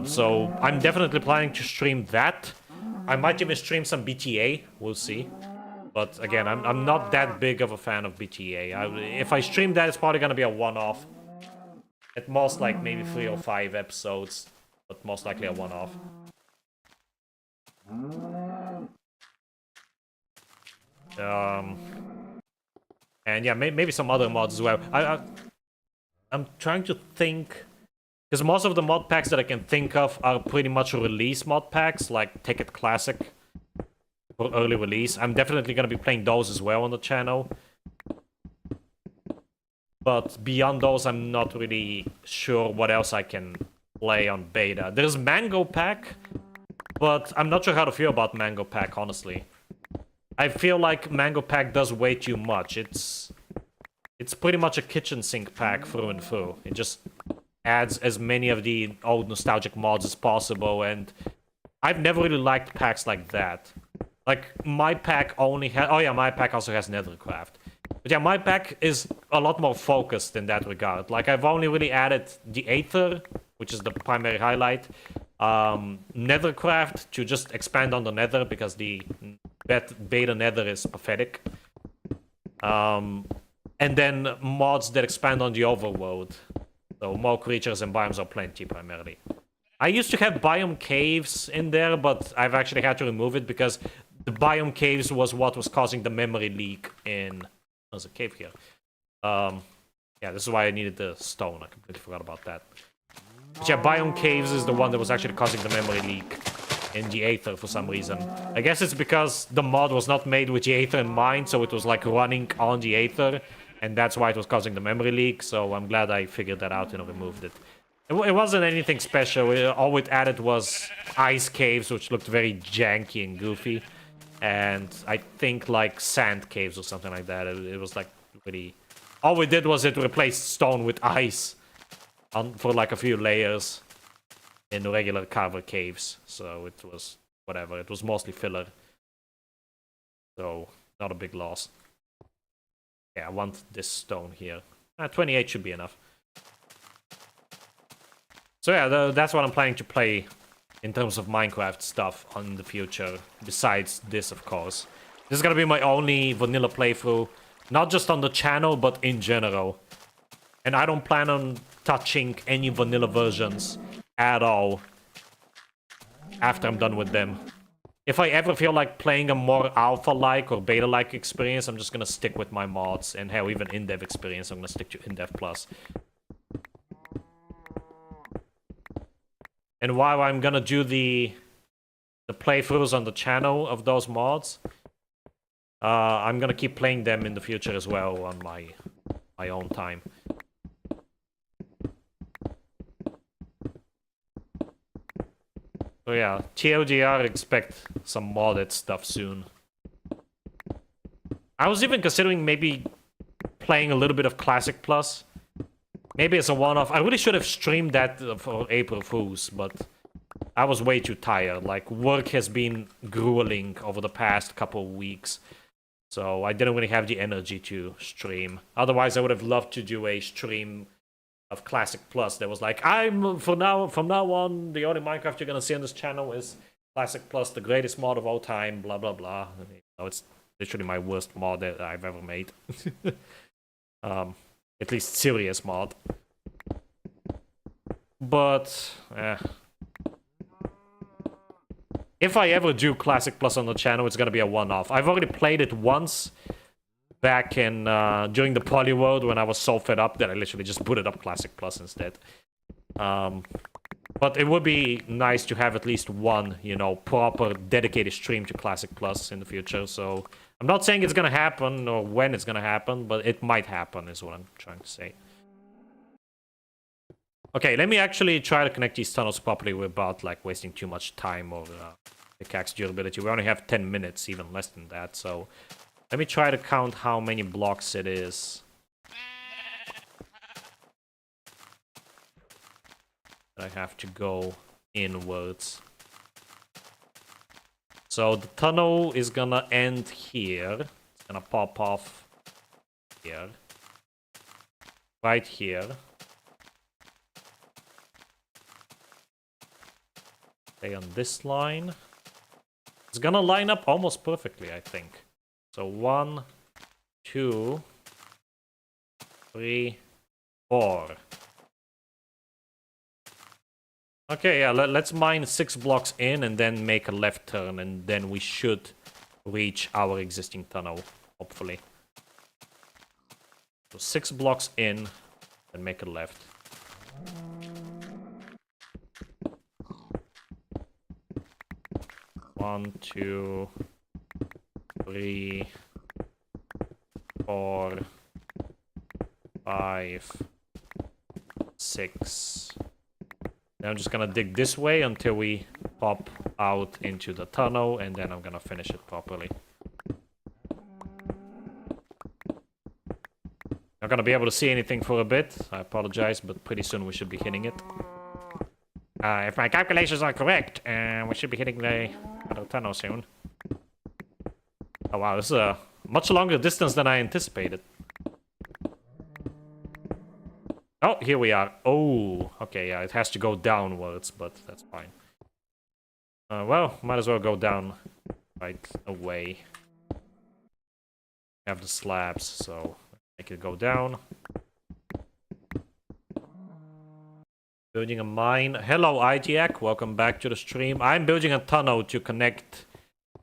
So I'm definitely planning to stream that. I might even stream some BTA, we'll see. But again, I'm not that big of a fan of BTA. If I stream that, it's probably gonna be a one-off. At most, like maybe 3 or 5 episodes, but most likely a one-off. And yeah, maybe some other mods as well. I'm trying to think, because most of the mod packs that I can think of are pretty much release mod packs, like Ticket Classic for early release. I'm definitely going to be playing those as well on the channel. But beyond those, I'm not really sure what else I can play on beta. There's Mango Pack, but I'm not sure how to feel about Mango Pack, honestly. I feel like Mango Pack does way too much. It's pretty much a kitchen sink pack through and through. It just adds as many of the old nostalgic mods as possible, and I've never really liked packs like that. Like, my pack only has... Oh yeah, my pack also has Nethercraft. But yeah, my pack is a lot more focused in that regard. Like, I've only really added the Aether, which is the primary highlight. Nethercraft to just expand on the Nether, because the beta Nether is pathetic. And then mods that expand on the overworld. So more creatures and biomes O'Plenty, primarily. I used to have biome caves in there, but I've actually had to remove it because the biome caves was what was causing the memory leak in... There's a cave here. Yeah, this is why I needed the stone. I completely forgot about that. But yeah, biome caves is the one that was actually causing the memory leak in the Aether for some reason. I guess it's because the mod was not made with the Aether in mind, so it was like running on the Aether, and that's why it was causing the memory leak, so I'm glad I figured that out and removed it. It wasn't anything special. All it added was ice caves, which looked very janky and goofy. And I think like sand caves or something like that. It was like really... All we did was it replaced stone with ice for like a few layers in regular carver caves. So it was whatever. It was mostly filler. So not a big loss. Yeah, I want this stone here. 28 should be enough. So yeah, that's what I'm planning to play in terms of Minecraft stuff on the future, besides this, of course. This is gonna be my only vanilla playthrough, not just on the channel, but in general. And I don't plan on touching any vanilla versions at all after I'm done with them. If I ever feel like playing a more alpha-like or beta-like experience, I'm just gonna stick with my mods, and hell, even in-dev experience, I'm gonna stick to in-dev plus. And while I'm gonna do the playthroughs on the channel of those mods, I'm gonna keep playing them in the future as well on my own time. So yeah, TLDR, expect some modded stuff soon. I was even considering maybe playing a little bit of Classic Plus. Maybe it's a one-off. I really should have streamed that for April Fools, but I was way too tired. Like, work has been grueling over the past couple of weeks, so I didn't really have the energy to stream. Otherwise, I would have loved to do a stream of Classic Plus that was like, from now on, the only Minecraft you're gonna see on this channel is Classic Plus, the greatest mod of all time, blah blah blah. It's literally my worst mod that I've ever made. At least serious mod. But, if I ever do Classic Plus on the channel, it's gonna be a one-off. I've already played it once back in, during the Poly World when I was so fed up that I literally just booted up Classic Plus instead. But it would be nice to have at least one, you know, proper dedicated stream to Classic Plus in the future, so... I'm not saying it's gonna happen or when it's gonna happen, but it might happen is what I'm trying to say. Okay, let me actually try to connect these tunnels properly without like wasting too much time or pickaxe durability. We only have 10 minutes, even less than that, so... Let me try to count how many blocks it is. I have to go inwards. So the tunnel is gonna end here. It's gonna pop off here. Right here. Stay on this line. It's gonna line up almost perfectly, I think. So 1, 2, 3, 4. Okay, yeah, let's mine 6 blocks in and then make a left turn, and then we should reach our existing tunnel, hopefully. So 6 blocks in, and make a left. One, 2, 3, 4, 5, 6. Now I'm just gonna dig this way until we pop out into the tunnel, and then I'm gonna finish it properly. Not gonna be able to see anything for a bit, I apologize, but pretty soon we should be hitting it. If my calculations are correct, we should be hitting the tunnel soon. Oh wow, this is a much longer distance than I anticipated. Oh, here we are. Oh, okay, yeah, it has to go downwards, but that's fine. Well, might as well go down right away. Have the slabs, so make it go down. Building a mine. Hello, IGAC. Welcome back to the stream. I'm building a tunnel to connect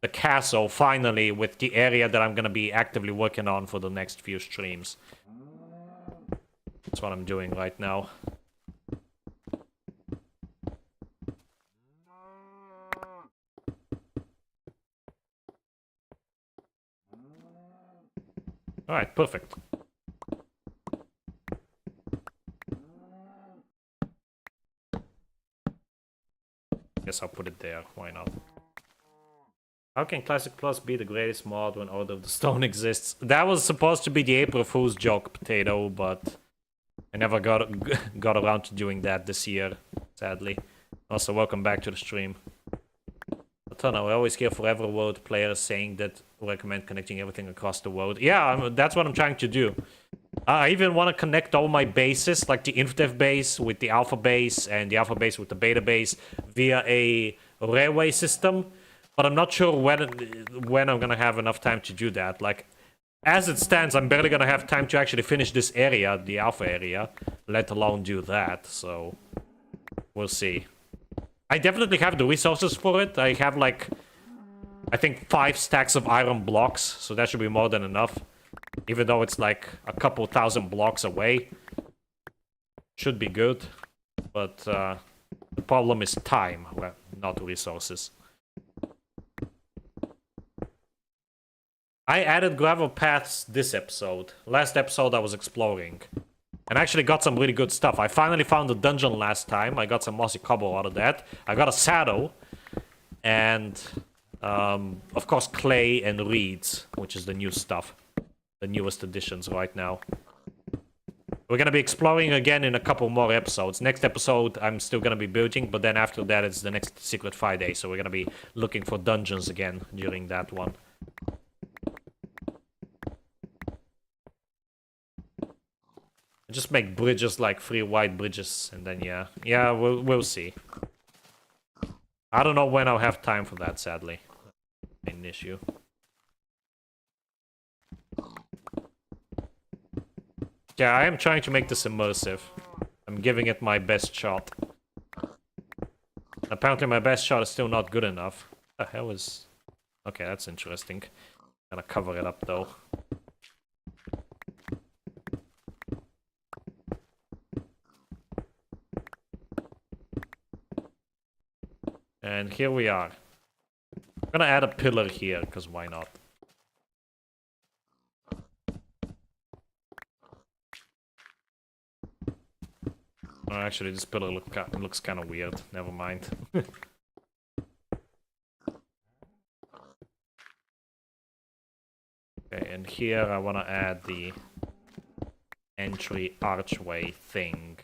the castle, finally, with the area that I'm gonna be actively working on for the next few streams. That's what I'm doing right now. Alright, perfect. Guess I'll put it there, why not? How can Classic Plus be the greatest mod when Order of the Stone exists? That was supposed to be the April Fool's joke, Potato, but I never got around to doing that this year, sadly. Also, welcome back to the stream. A tunnel. I always hear Forever World players saying that recommend connecting everything across the world. Yeah, that's what I'm trying to do. I even want to connect all my bases, like the InfDev base with the Alpha base and the Alpha base with the Beta base via a railway system. But I'm not sure when I'm gonna have enough time to do that. Like, as it stands, I'm barely gonna have time to actually finish this area, the Alpha area, let alone do that, so we'll see. I definitely have the resources for it. I have, like, I think 5 stacks of iron blocks, so that should be more than enough. Even though it's like a couple thousand blocks away. Should be good. But the problem is time, not resources. I added gravel paths this episode. Last episode I was exploring. And actually got some really good stuff. I finally found a dungeon last time. I got some mossy cobble out of that. I got a saddle. And, of course, clay and reeds, which is the new stuff. The newest additions right now. We're gonna be exploring again in a couple more episodes. Next episode, I'm still gonna be building, but then after that, it's the next Secret Friday. So we're gonna be looking for dungeons again during that one. Just make bridges, like 3 wide bridges, and then yeah, we'll see. I don't know when I'll have time for that, sadly. An issue. Yeah, I am trying to make this immersive. I'm giving it my best shot. Apparently my best shot is still not good enough. What the hell is... Okay, that's interesting. Gonna cover it up, though. And here we are. I'm gonna add a pillar here, because why not? Oh, actually, this pillar looks kind of weird. Never mind. here, I want to add the entry archway thing.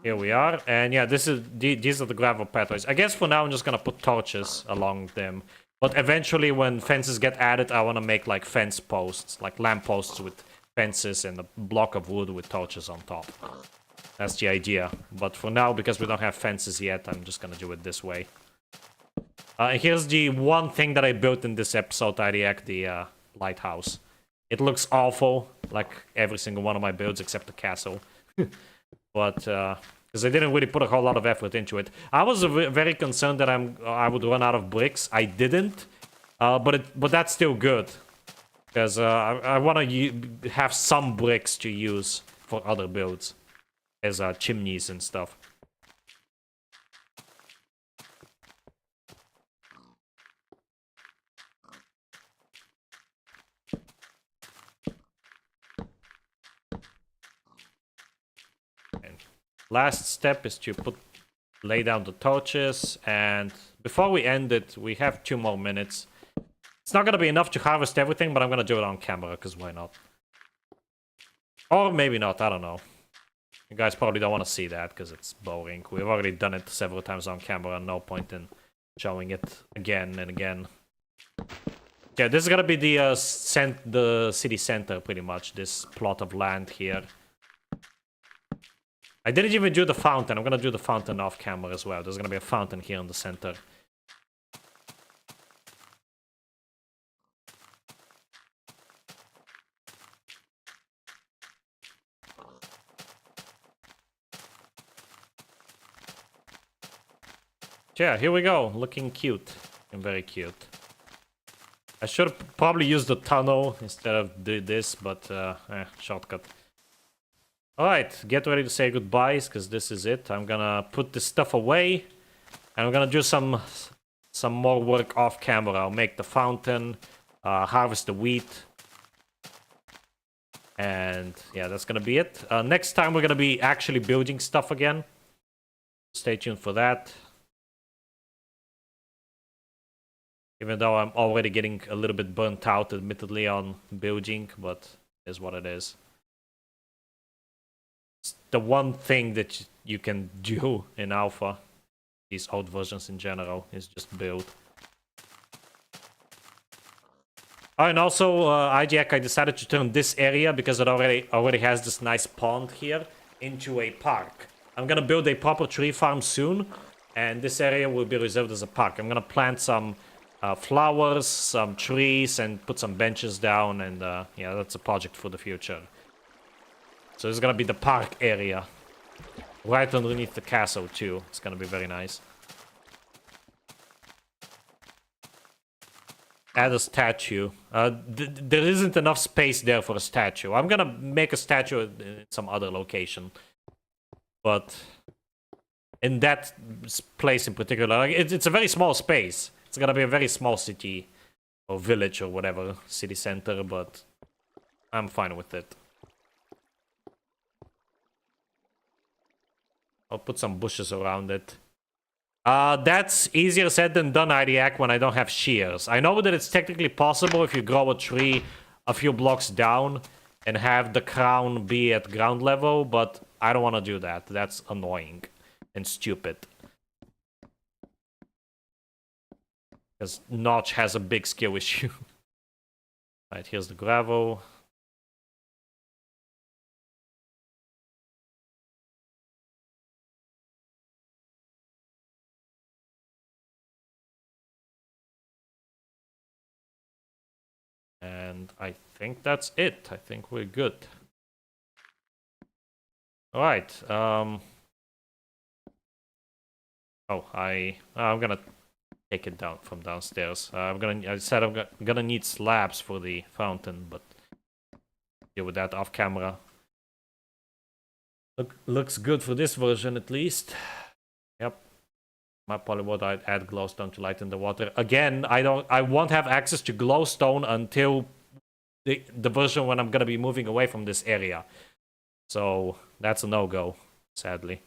Here we are, and yeah, these are the gravel pathways. I guess for now I'm just gonna put torches along them, but eventually when fences get added, I want to make like fence posts, like lamp posts with fences and a block of wood with torches on top. That's the idea. But for now, because we don't have fences yet, I'm just gonna do it this way. Here's the one thing that I built in this episode, IDIAC, the lighthouse. It looks awful, like every single one of my builds except the castle. But because I didn't really put a whole lot of effort into it. I was very concerned that I would run out of bricks. I didn't, but that's still good. Because I want to have some bricks to use for other builds. As chimneys and stuff. And last step is to lay down the torches, and before we end it, we have 2 more minutes. It's not gonna be enough to harvest everything, but I'm gonna do it on camera, because why not? Or maybe not, I don't know. You guys probably don't want to see that, because it's boring. We've already done it several times on camera, no point in showing it again and again. Yeah, this is gonna be the city center, pretty much, this plot of land here. I didn't even do the fountain. I'm gonna do the fountain off camera as well. There's gonna be a fountain here in the center. Yeah, here we go. Looking cute. And very cute. I should probably use the tunnel instead of this, but shortcut. Alright, get ready to say goodbyes, because this is it. I'm gonna put this stuff away, and I'm gonna do some more work off camera. I'll make the fountain, harvest the wheat, and yeah, that's gonna be it. Next time we're gonna be actually building stuff again. Stay tuned for that. Even though I'm already getting a little bit burnt out, admittedly, on building, but it is what it is. It's the one thing that you can do in alpha, these old versions in general, is just build. Oh, and also, IGAC, I decided to turn this area, because it already has this nice pond here, into a park. I'm gonna build a proper tree farm soon, and this area will be reserved as a park. I'm gonna plant some flowers, some trees, and put some benches down, and yeah, that's a project for the future. So this is gonna be the park area. Right underneath the castle, too. It's gonna be very nice. Add a statue. There isn't enough space there for a statue. I'm gonna make a statue in some other location. But in that place in particular, like, it's a very small space. It's gonna be a very small city, or village, or whatever, city center, but I'm fine with it. I'll put some bushes around it. That's easier said than done, IDIAC, when I don't have shears. I know that it's technically possible if you grow a tree a few blocks down and have the crown be at ground level, but I don't want to do that. That's annoying and stupid. Because Notch has a big skill issue. Alright, here's the gravel. And I think that's it. I think we're good. Alright, oh, I'm gonna take it down from downstairs. I said I'm gonna need slabs for the fountain, but deal with that off camera. Looks good for this version at least. Yep. My polywood, I'd add glowstone to lighten the water. Again, I won't have access to glowstone until the version when I'm gonna be moving away from this area. So that's a no-go, sadly.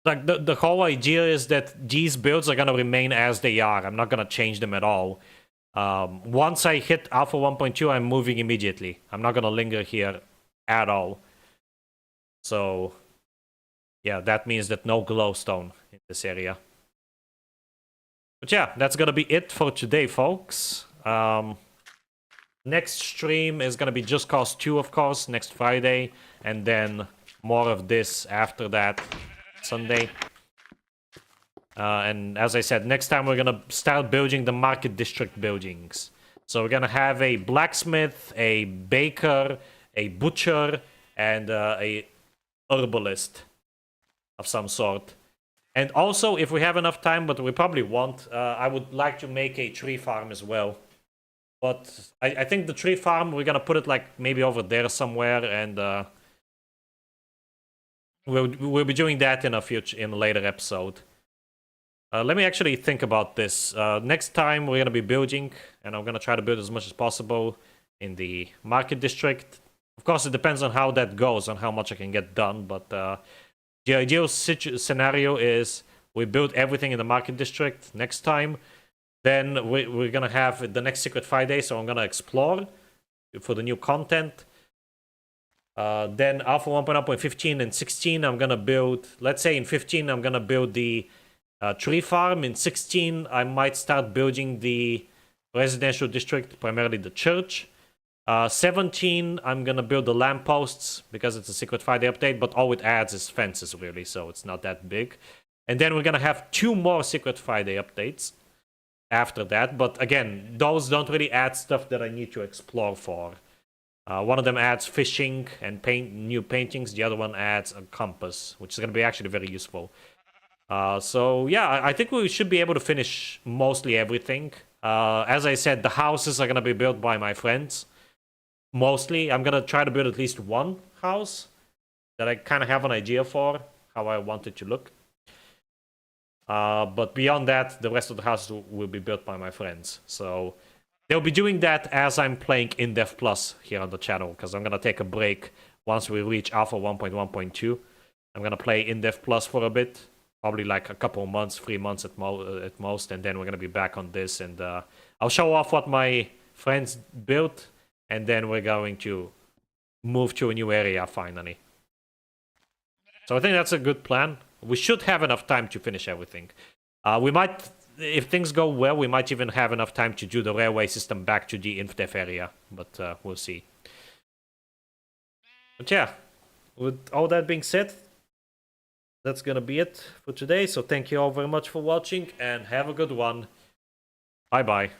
Like the whole idea is that these builds are gonna remain as they are. I'm not gonna change them at all. Once I hit Alpha 1.2, I'm moving immediately. I'm not gonna linger here at all. So yeah, that means that no glowstone in this area. But yeah, that's gonna be it for today, folks. Next stream is gonna be Just Cause 2, of course, next Friday, and then more of this after that, Sunday. And as I said, next time we're gonna start building the market district buildings. So we're gonna have a blacksmith, a baker, a butcher, and a herbalist of some sort. And also, if we have enough time, but we probably won't, I would like to make a tree farm as well. But I think the tree farm, we're gonna put it like maybe over there somewhere, and we'll be doing that in a later episode. Let me actually think about this. Next time we're gonna be building, and I'm gonna try to build as much as possible in the market district. Of course, it depends on how that goes, on how much I can get done, but the ideal scenario is we build everything in the market district next time. Then we're gonna have the next Secret Friday, so I'm gonna explore for the new content. Then Alpha 1.0.15 and 16, I'm gonna build. Let's say in 15, I'm gonna build the tree farm. In 16, I might start building the residential district, primarily the church. 17, I'm gonna build the lampposts because it's a Secret Friday update, but all it adds is fences, really, so it's not that big. And then we're gonna have 2 more Secret Friday updates after that, but again, those don't really add stuff that I need to explore for. One of them adds fishing and new paintings, the other one adds a compass, which is gonna be actually very useful. So yeah, I think we should be able to finish mostly everything. As I said, the houses are gonna be built by my friends. Mostly, I'm gonna try to build at least one house that I kind of have an idea for how I want it to look. But beyond that, the rest of the houses will be built by my friends. So they'll be doing that as I'm playing In-Depth Plus here on the channel, because I'm gonna take a break once we reach Alpha 1.1.2. I'm gonna play In-Depth Plus for a bit, probably like a couple of months, 3 months at most, and then we're gonna be back on this, and I'll show off what my friends built. And then we're going to move to a new area finally. So I think that's a good plan. We should have enough time to finish everything. We might, if things go well, we might even have enough time to do the railway system back to the InfDev area. But we'll see. But yeah, with all that being said, that's gonna be it for today. So thank you all very much for watching and have a good one. Bye bye.